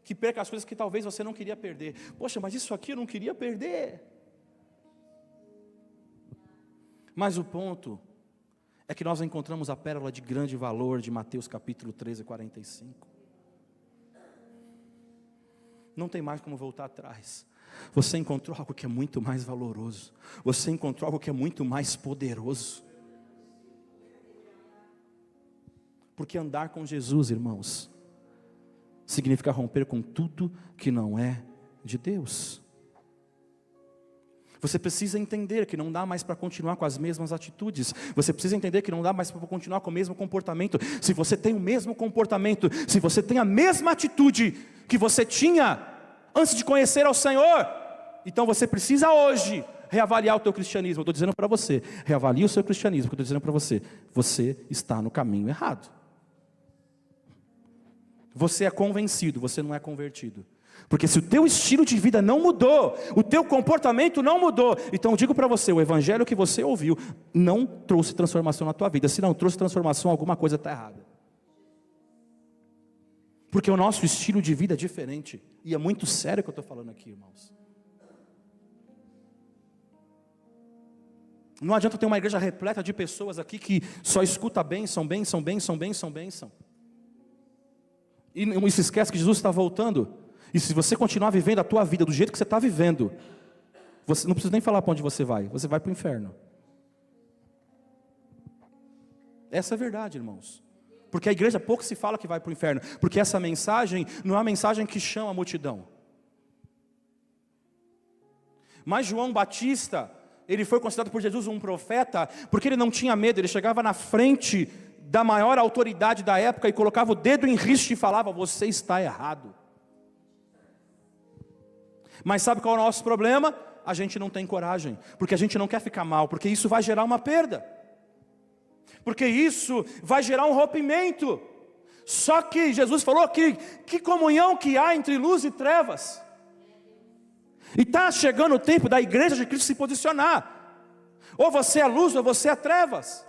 A: que perca as coisas que talvez você não queria perder. Poxa, mas isso aqui eu não queria perder. Mas o ponto é que nós encontramos a pérola de grande valor de Mateus capítulo 13, 45. Não tem mais como voltar atrás. Você encontrou algo que é muito mais valoroso. Você encontrou algo que é muito mais poderoso. Porque andar com Jesus, irmãos, significa romper com tudo que não é de Deus. Você precisa entender que não dá mais para continuar com as mesmas atitudes. Você precisa entender que não dá mais para continuar com o mesmo comportamento. Se você tem o mesmo comportamento, se você tem a mesma atitude que você tinha antes de conhecer ao Senhor, então você precisa hoje reavaliar o teu cristianismo. Eu estou dizendo para você, reavalie o seu cristianismo, porque eu estou dizendo para você, você está no caminho errado. Você é convencido, você não é convertido. Porque se o teu estilo de vida não mudou, o teu comportamento não mudou, então eu digo para você, o evangelho que você ouviu não trouxe transformação na tua vida. Se não trouxe transformação, alguma coisa está errada. Porque o nosso estilo de vida é diferente. E é muito sério o que eu estou falando aqui, irmãos. Não adianta ter uma igreja repleta de pessoas aqui que só escuta bênção, bênção, bênção, bênção, bênção. E não se esquece que Jesus está voltando. E se você continuar vivendo a tua vida do jeito que você está vivendo, você não precisa nem falar para onde você vai para o inferno. Essa é a verdade, irmãos. Porque a igreja pouco se fala que vai para o inferno, porque essa mensagem não é uma mensagem que chama a multidão. Mas João Batista, ele foi considerado por Jesus um profeta, porque ele não tinha medo, ele chegava na frente da maior autoridade da época e colocava o dedo em riste e falava, você está errado. Mas sabe qual é o nosso problema? A gente não tem coragem, porque a gente não quer ficar mal, porque isso vai gerar uma perda. Porque isso vai gerar um rompimento. Só que Jesus falou que comunhão que há entre luz e trevas. E está chegando o tempo da igreja de Cristo se posicionar. Ou você é luz ou você é trevas.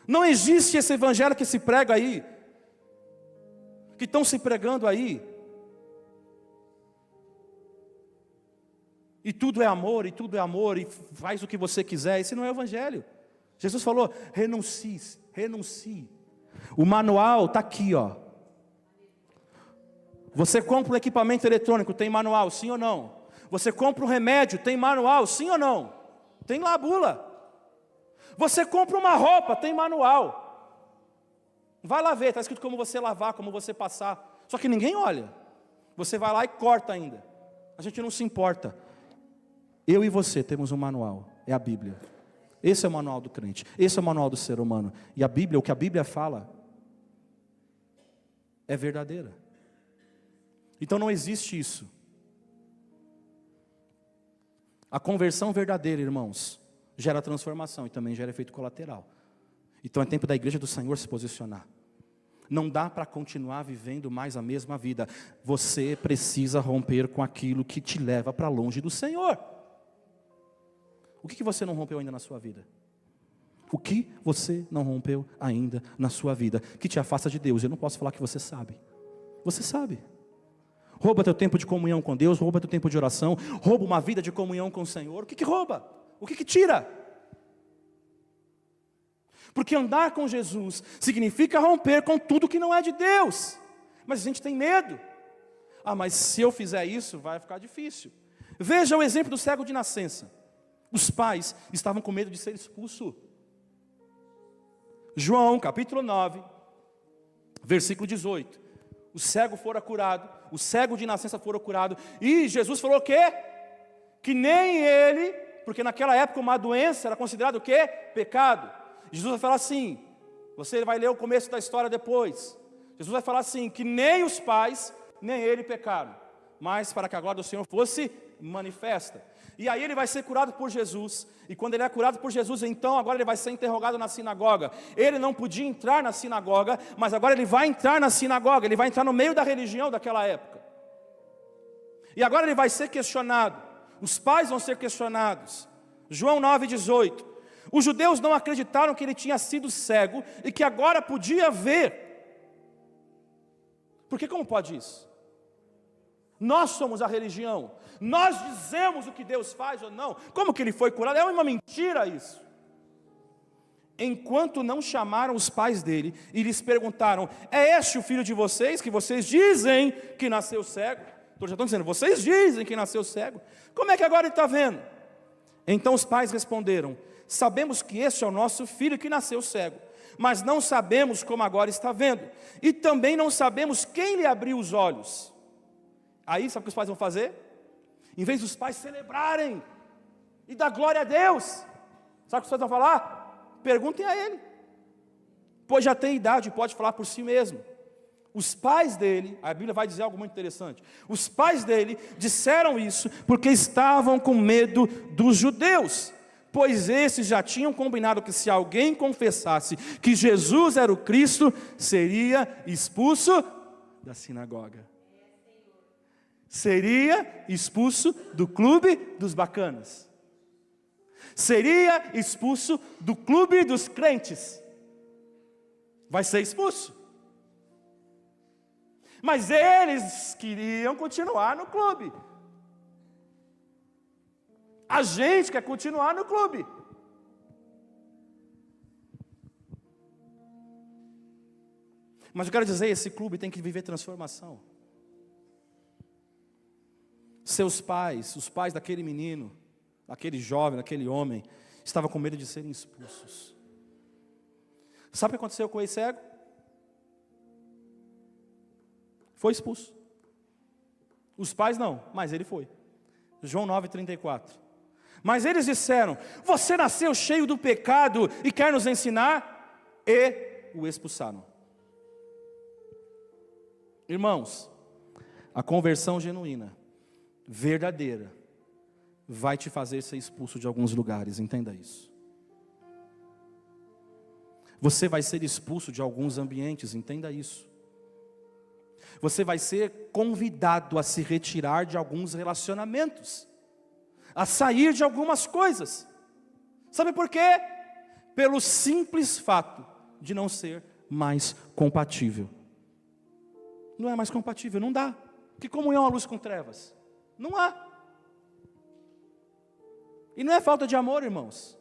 A: Não existe esse evangelho que se prega aí, que estão se pregando aí. E tudo é amor, e faz o que você quiser. Esse não é o evangelho. Jesus falou, renuncie. O manual está aqui, ó. Você compra um equipamento eletrônico, tem manual, sim ou não? Você compra um remédio, tem manual, sim ou não? Tem lá a bula. Você compra uma roupa, tem manual. Vai lá ver, está escrito como você lavar, como você passar. Só que ninguém olha. Você vai lá e corta ainda. A gente não se importa. Eu e você temos um manual, é a Bíblia. Esse é o manual do crente, esse é o manual do ser humano. E a Bíblia, o que a Bíblia fala, é verdadeira. Então não existe isso. A conversão verdadeira, irmãos, gera transformação e também gera efeito colateral. Então é tempo da igreja do Senhor se posicionar. Não dá para continuar vivendo mais a mesma vida. Você precisa romper com aquilo que te leva para longe do Senhor. O que você não rompeu ainda na sua vida? O que você não rompeu ainda na sua vida? Que te afasta de Deus? Eu não posso falar que você sabe. Você sabe. Rouba teu tempo de comunhão com Deus, rouba teu tempo de oração, rouba uma vida de comunhão com o Senhor. O que rouba? O que tira? Porque andar com Jesus significa romper com tudo que não é de Deus. Mas a gente tem medo. Mas se eu fizer isso, vai ficar difícil. Veja o exemplo do cego de nascença. Os pais estavam com medo de ser expulso. João, capítulo 9, versículo 18. O cego fora curado, o cego de nascença fora curado. E Jesus falou o quê? Que nem ele, porque naquela época uma doença era considerada o quê? Pecado. Jesus vai falar assim, você vai ler o começo da história depois. Jesus vai falar assim, que nem os pais, nem ele pecaram, mas para que a glória do Senhor fosse manifesta. E aí ele vai ser curado por Jesus, e quando ele é curado por Jesus, então agora ele vai ser interrogado na sinagoga. Ele não podia entrar na sinagoga, mas agora ele vai entrar na sinagoga, ele vai entrar no meio da religião daquela época. E agora ele vai ser questionado, os pais vão ser questionados. João 9,18. Os judeus não acreditaram que ele tinha sido cego e que agora podia ver. Porque como pode isso? Nós somos a religião, nós dizemos o que Deus faz ou não. Como que ele foi curado? É uma mentira isso. Enquanto não chamaram os pais dele e lhes perguntaram, é este o filho de vocês, que vocês dizem que nasceu cego? Então já estão dizendo, vocês dizem que nasceu cego, como é que agora ele está vendo? Então os pais responderam, sabemos que este é o nosso filho que nasceu cego, mas não sabemos como agora está vendo, e também não sabemos quem lhe abriu os olhos. Aí sabe o que os pais vão fazer? Em vez dos pais celebrarem e dar glória a Deus, sabe o que os pais vão falar? Perguntem a ele, pois já tem idade e pode falar por si mesmo. Os pais dele, a Bíblia vai dizer algo muito interessante, os pais dele disseram isso porque estavam com medo dos judeus, pois esses já tinham combinado que se alguém confessasse que Jesus era o Cristo, seria expulso da sinagoga. Seria expulso do clube dos bacanas. Seria expulso do clube dos crentes. Vai ser expulso. Mas eles queriam continuar no clube. A gente quer continuar no clube. Mas eu quero dizer, esse clube tem que viver transformação. Seus pais, os pais daquele menino, daquele jovem, daquele homem, estavam com medo de serem expulsos. Sabe o que aconteceu com o ex-cego? Foi expulso. Os pais não, mas ele foi. João 9,34. Mas eles disseram, você nasceu cheio do pecado e quer nos ensinar? E o expulsaram. Irmãos, a conversão genuína, verdadeira, vai te fazer ser expulso de alguns lugares, entenda isso. Você vai ser expulso de alguns ambientes, entenda isso. Você vai ser convidado a se retirar de alguns relacionamentos, a sair de algumas coisas. Sabe por quê? Pelo simples fato de não ser mais compatível. Não é mais compatível, não dá. Que comunhão a luz com trevas? Não há. E não é falta de amor, irmãos.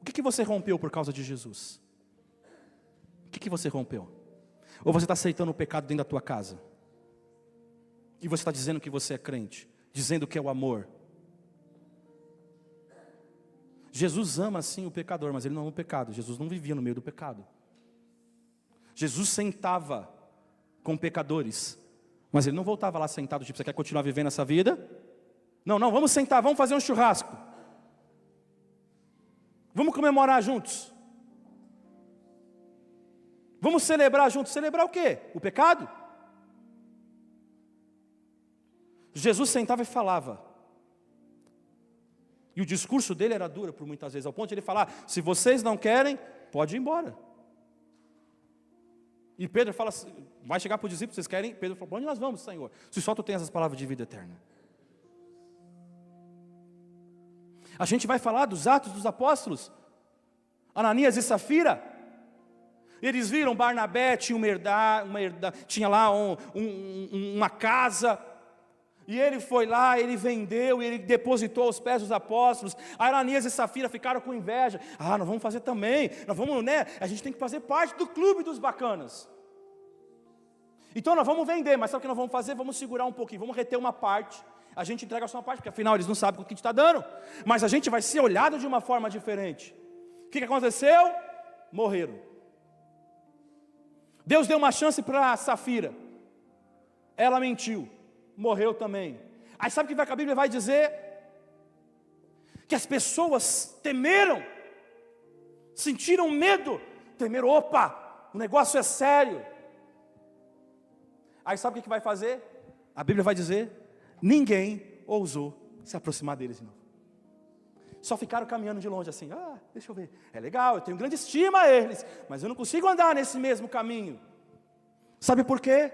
A: O que você rompeu por causa de Jesus? O que você rompeu? Ou você está aceitando o pecado dentro da tua casa? E você está dizendo que você é crente, dizendo que é o amor. Jesus ama sim o pecador, mas ele não ama o pecado. Jesus não vivia no meio do pecado. Jesus sentava com pecadores, mas ele não voltava lá sentado, tipo, você quer continuar vivendo essa vida? Não, vamos sentar, vamos fazer um churrasco. Vamos comemorar juntos. Vamos celebrar juntos. Celebrar o quê? O pecado? Jesus sentava e falava. E o discurso dele era duro por muitas vezes, ao ponto de ele falar, se vocês não querem, pode ir embora. E Pedro fala, vai chegar para os discípulos, vocês querem? Pedro fala, para onde nós vamos, Senhor? Se só tu tens essas palavras de vida eterna. A gente vai falar dos Atos dos Apóstolos. Ananias e Safira. Eles viram Barnabé, tinha lá uma casa. E ele foi lá, ele vendeu, ele depositou aos pés dos apóstolos. Ananias e Safira ficaram com inveja. Nós vamos fazer também. Nós vamos, a gente tem que fazer parte do clube dos bacanas. Então nós vamos vender, mas sabe o que nós vamos fazer? Vamos segurar um pouquinho, vamos reter uma parte. A gente entrega só uma parte, porque afinal eles não sabem o que a gente está dando. Mas a gente vai ser olhado de uma forma diferente. O que aconteceu? Morreram. Deus deu uma chance para Safira. Ela mentiu, morreu também. Aí sabe o que a Bíblia vai dizer? Que as pessoas temeram, sentiram medo, temeram, opa, o negócio é sério. Aí sabe o que vai fazer? A Bíblia vai dizer, ninguém ousou se aproximar deles de novo. Só ficaram caminhando de longe assim, deixa eu ver, é legal, eu tenho grande estima a eles, mas eu não consigo andar nesse mesmo caminho. Sabe por quê?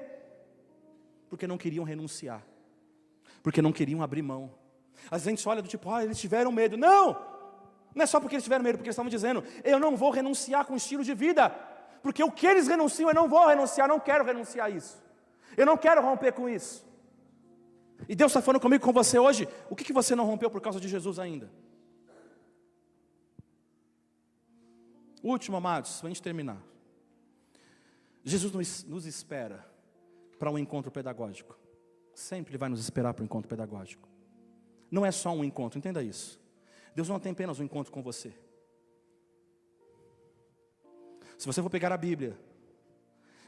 A: Porque não queriam renunciar, porque não queriam abrir mão. Às vezes a gente olha do tipo, eles tiveram medo. Não é só porque eles tiveram medo, porque eles estavam dizendo, eu não vou renunciar com o estilo de vida, porque o que eles renunciam eu não vou renunciar, não quero renunciar a isso. Eu não quero romper com isso. E Deus está falando comigo, com você hoje, o que você não rompeu por causa de Jesus ainda? Último, amados, para a gente terminar. Jesus nos espera para um encontro pedagógico. Sempre Ele vai nos esperar para um encontro pedagógico. Não é só um encontro, entenda isso. Deus não tem apenas um encontro com você. Se você for pegar a Bíblia,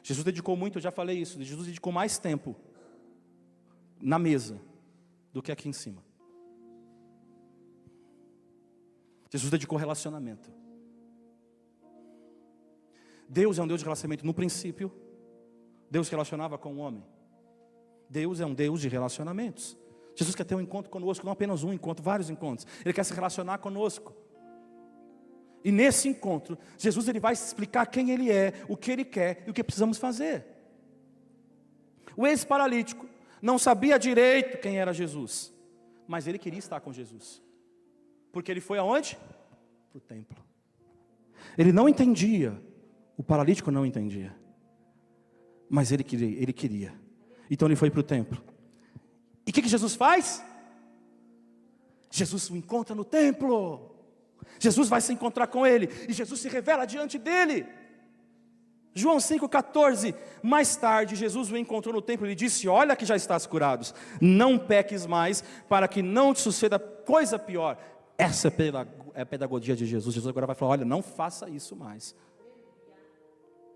A: Jesus dedicou muito, eu já falei isso, Jesus dedicou mais tempo na mesa do que aqui em cima. Jesus dedicou relacionamento. Deus é um Deus de relacionamento. No princípio, Deus relacionava com o homem. Deus é um Deus de relacionamentos. Jesus quer ter um encontro conosco, não apenas um encontro, vários encontros. Ele quer se relacionar conosco. E nesse encontro, Jesus ele vai explicar quem Ele é, o que Ele quer e o que precisamos fazer. O ex-paralítico não sabia direito quem era Jesus, mas ele queria estar com Jesus. Porque ele foi aonde? Para o templo. Ele não entendia, o paralítico não entendia, mas ele queria. Então ele foi para o templo. E o que Jesus faz? Jesus o encontra no templo. Jesus vai se encontrar com ele, e Jesus se revela diante dele. João 5,14, mais tarde Jesus o encontrou no templo e lhe disse, olha que já estás curado, não peques mais, para que não te suceda coisa pior. Essa é a pedagogia de Jesus. Jesus agora vai falar, olha, não faça isso mais.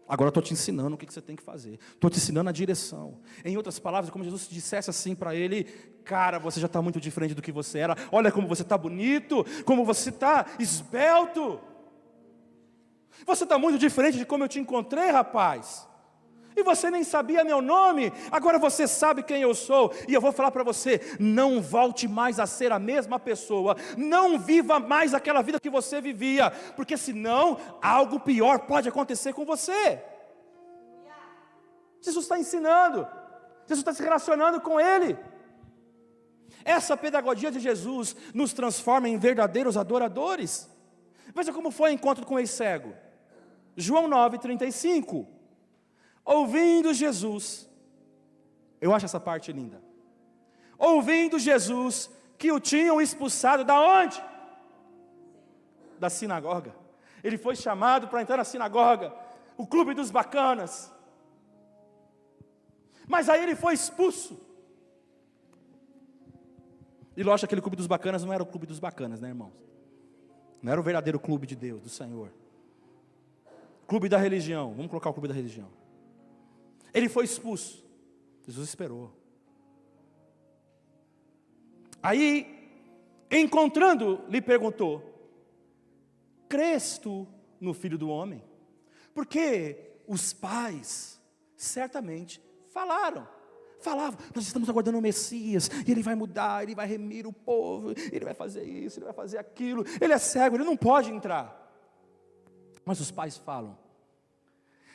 A: Agora eu estou te ensinando o que você tem que fazer, estou te ensinando a direção. Em outras palavras, como Jesus dissesse assim para ele, cara, você já está muito diferente do que você era, olha como você está bonito, como você está esbelto, você está muito diferente de como eu te encontrei, rapaz, e você nem sabia meu nome, agora você sabe quem eu sou, e eu vou falar para você, não volte mais a ser a mesma pessoa, não viva mais aquela vida que você vivia, porque senão, algo pior pode acontecer com você. Jesus está ensinando, Jesus está se relacionando com ele. Essa pedagogia de Jesus nos transforma em verdadeiros adoradores. Veja como foi o encontro com o ex-cego. João 9,35. Ouvindo Jesus, eu acho essa parte linda. Ouvindo Jesus que o tinham expulsado da onde? Da sinagoga. Ele foi chamado para entrar na sinagoga, o clube dos bacanas. Mas aí ele foi expulso. E lógico, aquele clube dos bacanas não era o clube dos bacanas, né, irmãos? Não era o verdadeiro clube de Deus, do Senhor. Clube da religião, vamos colocar o clube da religião. Ele foi expulso. Jesus esperou. Aí, encontrando, lhe perguntou, crês tu no Filho do Homem? Porque os pais, certamente, falavam, nós estamos aguardando o Messias, e Ele vai mudar, Ele vai remir o povo, Ele vai fazer isso, Ele vai fazer aquilo, Ele é cego, Ele não pode entrar. Mas os pais falam.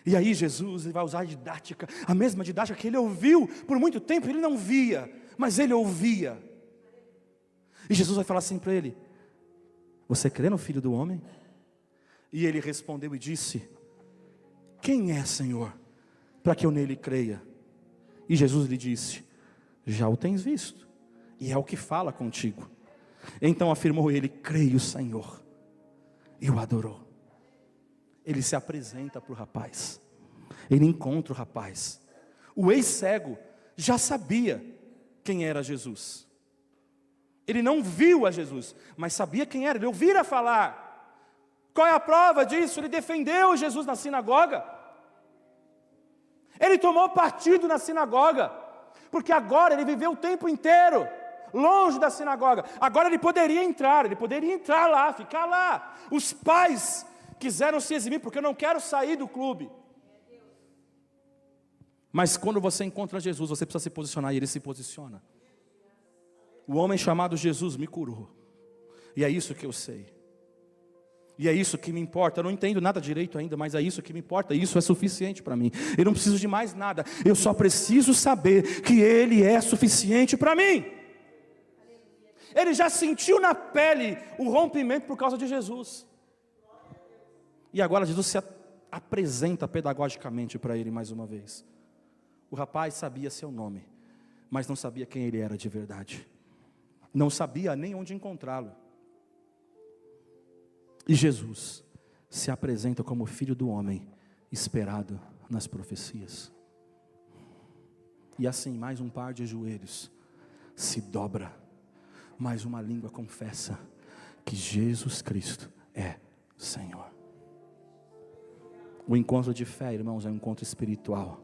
A: E aí Jesus ele vai usar a didática, a mesma didática que ele ouviu por muito tempo, ele não via, mas ele ouvia. E Jesus vai falar assim para ele, você crê no Filho do Homem? E ele respondeu e disse, quem é, Senhor, para que eu nele creia? E Jesus lhe disse, já o tens visto, e é o que fala contigo. Então afirmou ele, creio, Senhor, e o adorou. Ele se apresenta para o rapaz, ele encontra o rapaz. O ex-cego já sabia quem era Jesus. Ele não viu a Jesus, mas sabia quem era, ele ouvira falar. Qual é a prova disso? Ele defendeu Jesus na sinagoga. Ele tomou partido na sinagoga, porque agora ele viveu o tempo inteiro longe da sinagoga. Agora ele poderia entrar lá, ficar lá. Os pais quiseram se eximir, porque eu não quero sair do clube. Mas quando você encontra Jesus, você precisa se posicionar, e ele se posiciona. O homem chamado Jesus me curou, e é isso que eu sei, e é isso que me importa. Eu não entendo nada direito ainda, mas é isso que me importa, isso é suficiente para mim. Eu não preciso de mais nada, eu só preciso saber que Ele é suficiente para mim. Ele já sentiu na pele o rompimento por causa de Jesus, e agora Jesus se apresenta pedagogicamente para ele mais uma vez. O rapaz sabia seu nome, mas não sabia quem ele era de verdade. Não sabia nem onde encontrá-lo. E Jesus se apresenta como Filho do homem, esperado nas profecias. E assim, mais um par de joelhos se dobra, mais uma língua confessa que Jesus Cristo é Senhor. O encontro de fé, irmãos, é um encontro espiritual.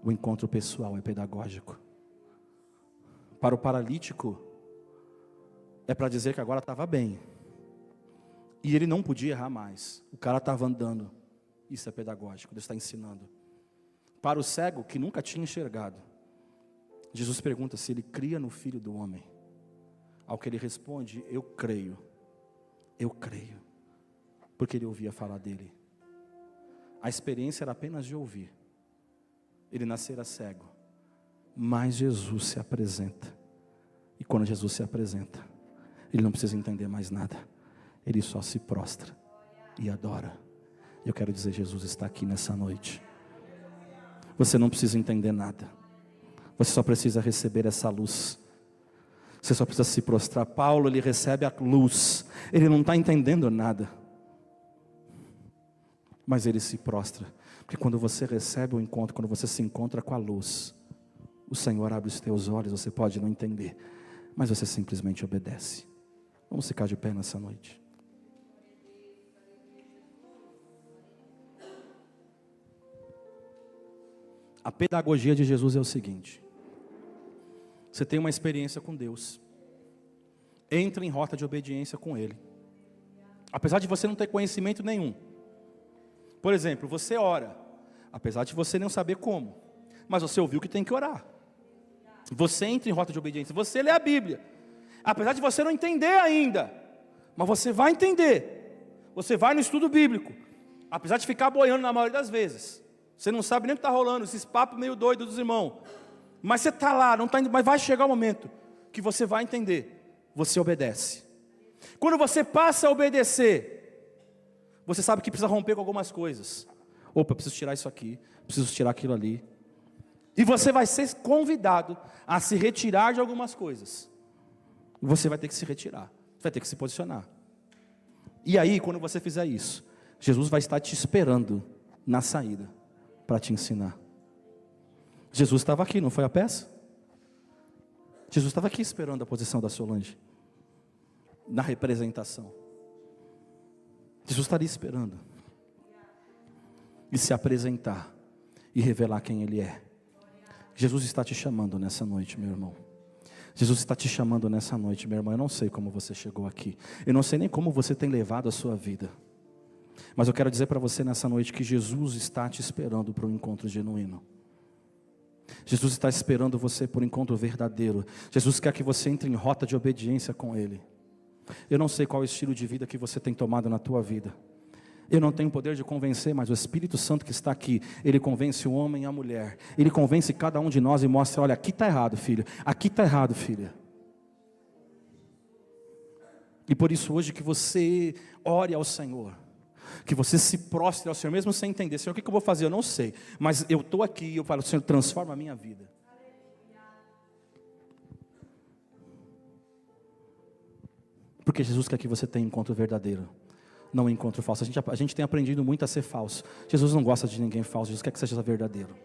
A: O encontro pessoal é pedagógico. Para o paralítico, é para dizer que agora estava bem, e ele não podia errar mais. O cara estava andando. Isso é pedagógico, Deus está ensinando. Para o cego, que nunca tinha enxergado, Jesus pergunta se ele cria no Filho do homem. Ao que ele responde: eu creio, porque ele ouvia falar dele. A experiência era apenas de ouvir. Ele nascera cego, mas Jesus se apresenta. E quando Jesus se apresenta, ele não precisa entender mais nada, ele só se prostra e adora. Eu quero dizer, Jesus está aqui nessa noite. Você não precisa entender nada, você só precisa receber essa luz. Você só precisa se prostrar. Paulo, ele recebe a luz, ele não está entendendo nada, mas ele se prostra. Porque quando você recebe o encontro, quando você se encontra com a luz, o Senhor abre os teus olhos. Você pode não entender, mas você simplesmente obedece. Vamos ficar de pé nessa noite. A pedagogia de Jesus é o seguinte: você tem uma experiência com Deus, entra em rota de obediência com Ele, apesar de você não ter conhecimento nenhum. Por exemplo, você ora, apesar de você não saber como, mas você ouviu que tem que orar. Você entra em rota de obediência, você lê a Bíblia, apesar de você não entender ainda, mas você vai entender. Você vai no estudo bíblico, apesar de ficar boiando na maioria das vezes, você não sabe nem o que está rolando, esses papos meio doidos dos irmãos, mas você está lá, não está indo, mas vai chegar o momento que você vai entender, você obedece. Quando você passa a obedecer, você sabe que precisa romper com algumas coisas. Opa, preciso tirar isso aqui, preciso tirar aquilo ali. E você vai ser convidado a se retirar de algumas coisas. Você vai ter que se retirar, vai ter que se posicionar. E aí, quando você fizer isso, Jesus vai estar te esperando na saída para te ensinar. Jesus estava aqui, não foi a peça? Jesus estava aqui esperando a posição da Solange, na representação. Jesus estaria esperando e se apresentar e revelar quem Ele é. Jesus está te chamando nessa noite, meu irmão. Jesus está te chamando nessa noite, meu irmão. Eu não sei como você chegou aqui, eu não sei nem como você tem levado a sua vida, mas eu quero dizer para você nessa noite que Jesus está te esperando para um encontro genuíno. Jesus está esperando você por um encontro verdadeiro. Jesus quer que você entre em rota de obediência com Ele. Eu não sei qual é o estilo de vida que você tem tomado na tua vida. Eu não tenho poder de convencer, mas o Espírito Santo que está aqui, ele convence o homem e a mulher. Ele convence cada um de nós e mostra: olha, aqui está errado, filho. Aqui está errado, filha. E por isso hoje que você ore ao Senhor, que você se prostre ao Senhor, mesmo sem entender: Senhor, o que eu vou fazer? Eu não sei, mas eu estou aqui e eu falo: Senhor, transforma a minha vida. Porque Jesus quer que você tenha um encontro verdadeiro, não um encontro falso. A gente tem aprendido muito a ser falso. Jesus não gosta de ninguém falso, Jesus quer que seja verdadeiro.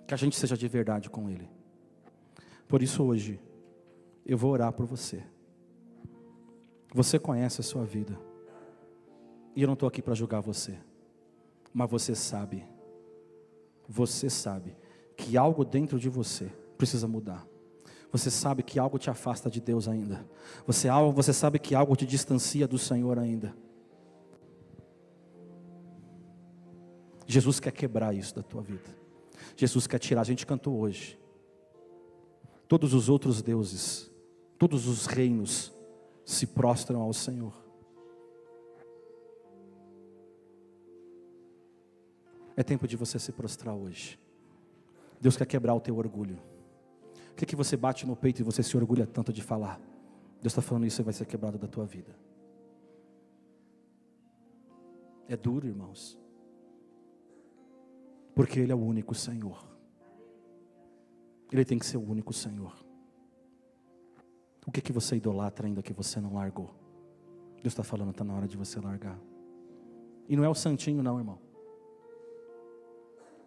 A: que a gente seja de verdade com Ele. Por isso hoje, eu vou orar por você. Você conhece a sua vida, e eu não estou aqui para julgar você, mas você sabe que algo dentro de você precisa mudar. Você sabe que algo te afasta de Deus ainda. Você sabe que algo te distancia do Senhor ainda. Jesus quer quebrar isso da tua vida. Jesus quer tirar. A gente cantou hoje. Todos os outros deuses, todos os reinos se prostram ao Senhor. É tempo de você se prostrar hoje. Deus quer quebrar o teu orgulho. O que você bate no peito e você se orgulha tanto de falar? Deus está falando isso e vai ser quebrado da tua vida. É duro, irmãos. Porque Ele é o único Senhor. Ele tem que ser o único Senhor. O que você idolatra ainda que você não largou? Deus está falando, está na hora de você largar. E não é o santinho não, irmão.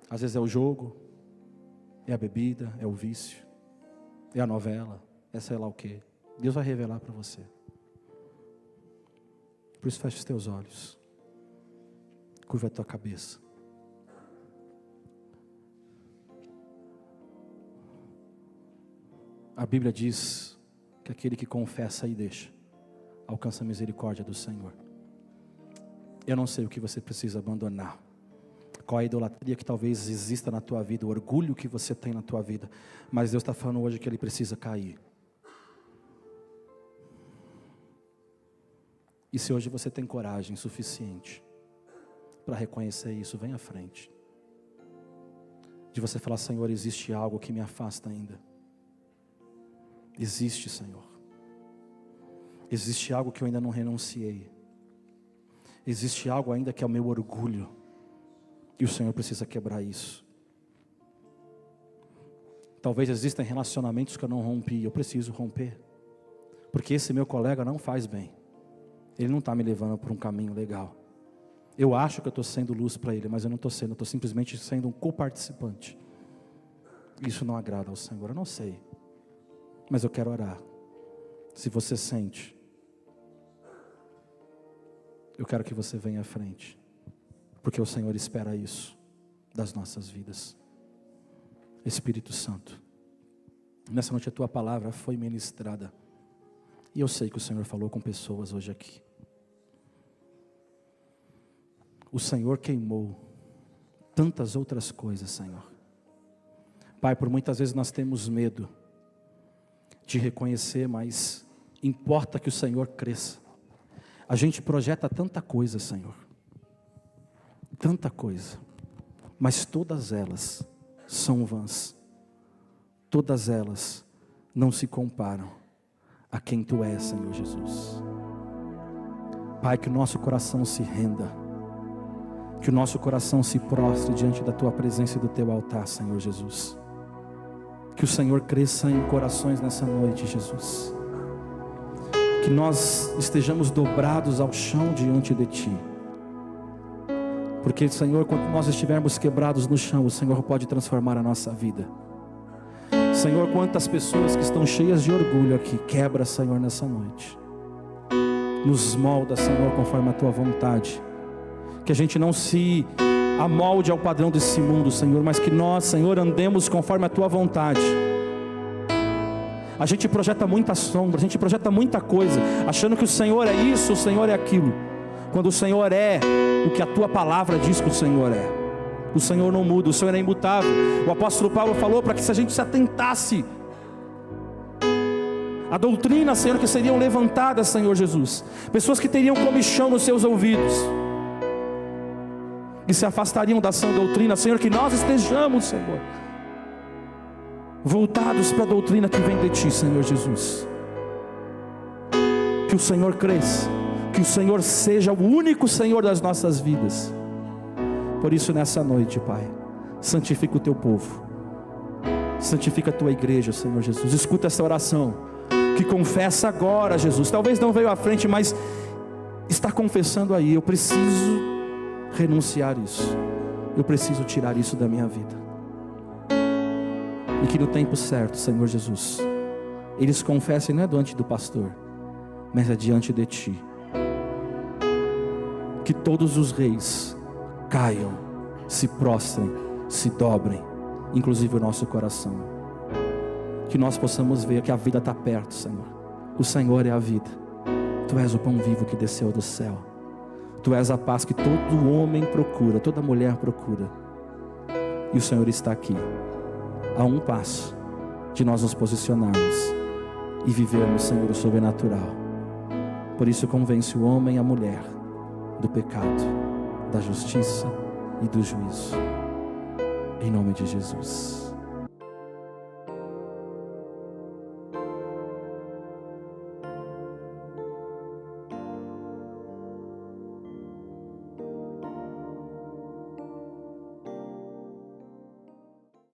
A: Às vezes é o jogo, é a bebida, é o vício, é a novela, é sei lá o que. Deus vai revelar para você. Por isso fecha os teus olhos. Curva a tua cabeça. A Bíblia diz que aquele que confessa e deixa, alcança a misericórdia do Senhor. Eu não sei o que você precisa abandonar. Qual é a idolatria que talvez exista na tua vida, o orgulho que você tem na tua vida. Mas Deus está falando hoje que ele precisa cair. E se hoje você tem coragem suficiente para reconhecer isso, vem à frente. De você falar, Senhor, existe algo que me afasta ainda. Existe, Senhor. Existe algo que eu ainda não renunciei. Existe algo ainda que é o meu orgulho. E o Senhor precisa quebrar isso. Talvez existam relacionamentos que eu não rompi. Eu preciso romper. Porque esse meu colega não faz bem. Ele não está me levando para um caminho legal. Eu acho que eu estou sendo luz para ele, mas eu não estou sendo. Eu estou simplesmente sendo um coparticipante. Isso não agrada ao Senhor. Eu não sei. Mas eu quero orar. Se você sente, eu quero que você venha à frente. Porque o Senhor espera isso das nossas vidas. Espírito Santo, nessa noite a tua palavra foi ministrada. E eu sei que o Senhor falou com pessoas hoje aqui. O Senhor queimou tantas outras coisas, Senhor. Pai, por muitas vezes nós temos medo de reconhecer, mas importa que o Senhor cresça. A gente projeta tanta coisa, Senhor. Tanta coisa. Mas todas elas são vãs. Todas elas não se comparam a quem Tu és, Senhor Jesus. Pai, que o nosso coração se renda. Que o nosso coração se prostre diante da Tua presença e do Teu altar, Senhor Jesus. Que o Senhor cresça em corações nessa noite, Jesus. Que nós estejamos dobrados ao chão diante de Ti. Porque, Senhor, quando nós estivermos quebrados no chão, o Senhor pode transformar a nossa vida. Senhor, quantas pessoas que estão cheias de orgulho aqui, quebra, Senhor, nessa noite. Nos molda, Senhor, conforme a Tua vontade. Que a gente não se amolde ao padrão desse mundo, Senhor, mas que nós, Senhor, andemos conforme a Tua vontade. A gente projeta muita sombra, a gente projeta muita coisa, achando que o Senhor é isso, o Senhor é aquilo. Quando o Senhor é o que a Tua palavra diz que o Senhor é. O Senhor não muda, o Senhor é imutável. O apóstolo Paulo falou para que se a gente se atentasse a doutrina, Senhor, que seriam levantadas, Senhor Jesus. Pessoas que teriam comichão nos seus ouvidos e se afastariam da sã doutrina, Senhor, que nós estejamos, Senhor, voltados para a doutrina que vem de Ti, Senhor Jesus. Que o Senhor cresça, que o Senhor seja o único Senhor das nossas vidas. Por isso nessa noite, Pai, santifica o Teu povo, santifica a Tua igreja, Senhor Jesus. Escuta essa oração, que confessa agora, Jesus. Talvez não veio à frente, mas está confessando aí: eu preciso renunciar isso, eu preciso tirar isso da minha vida. E que no tempo certo, Senhor Jesus, eles confessem, não é diante do pastor, mas é diante de Ti. Que todos os reis caiam, se prostrem, se dobrem, inclusive o nosso coração. Que nós possamos ver que a vida está perto, Senhor. O Senhor é a vida. Tu és o pão vivo que desceu do céu. Tu és a paz que todo homem procura, toda mulher procura. E o Senhor está aqui, a um passo de nós nos posicionarmos e vivermos, Senhor, o sobrenatural. Por isso convence o homem e a mulher do pecado, da justiça e do juízo. Em nome de Jesus.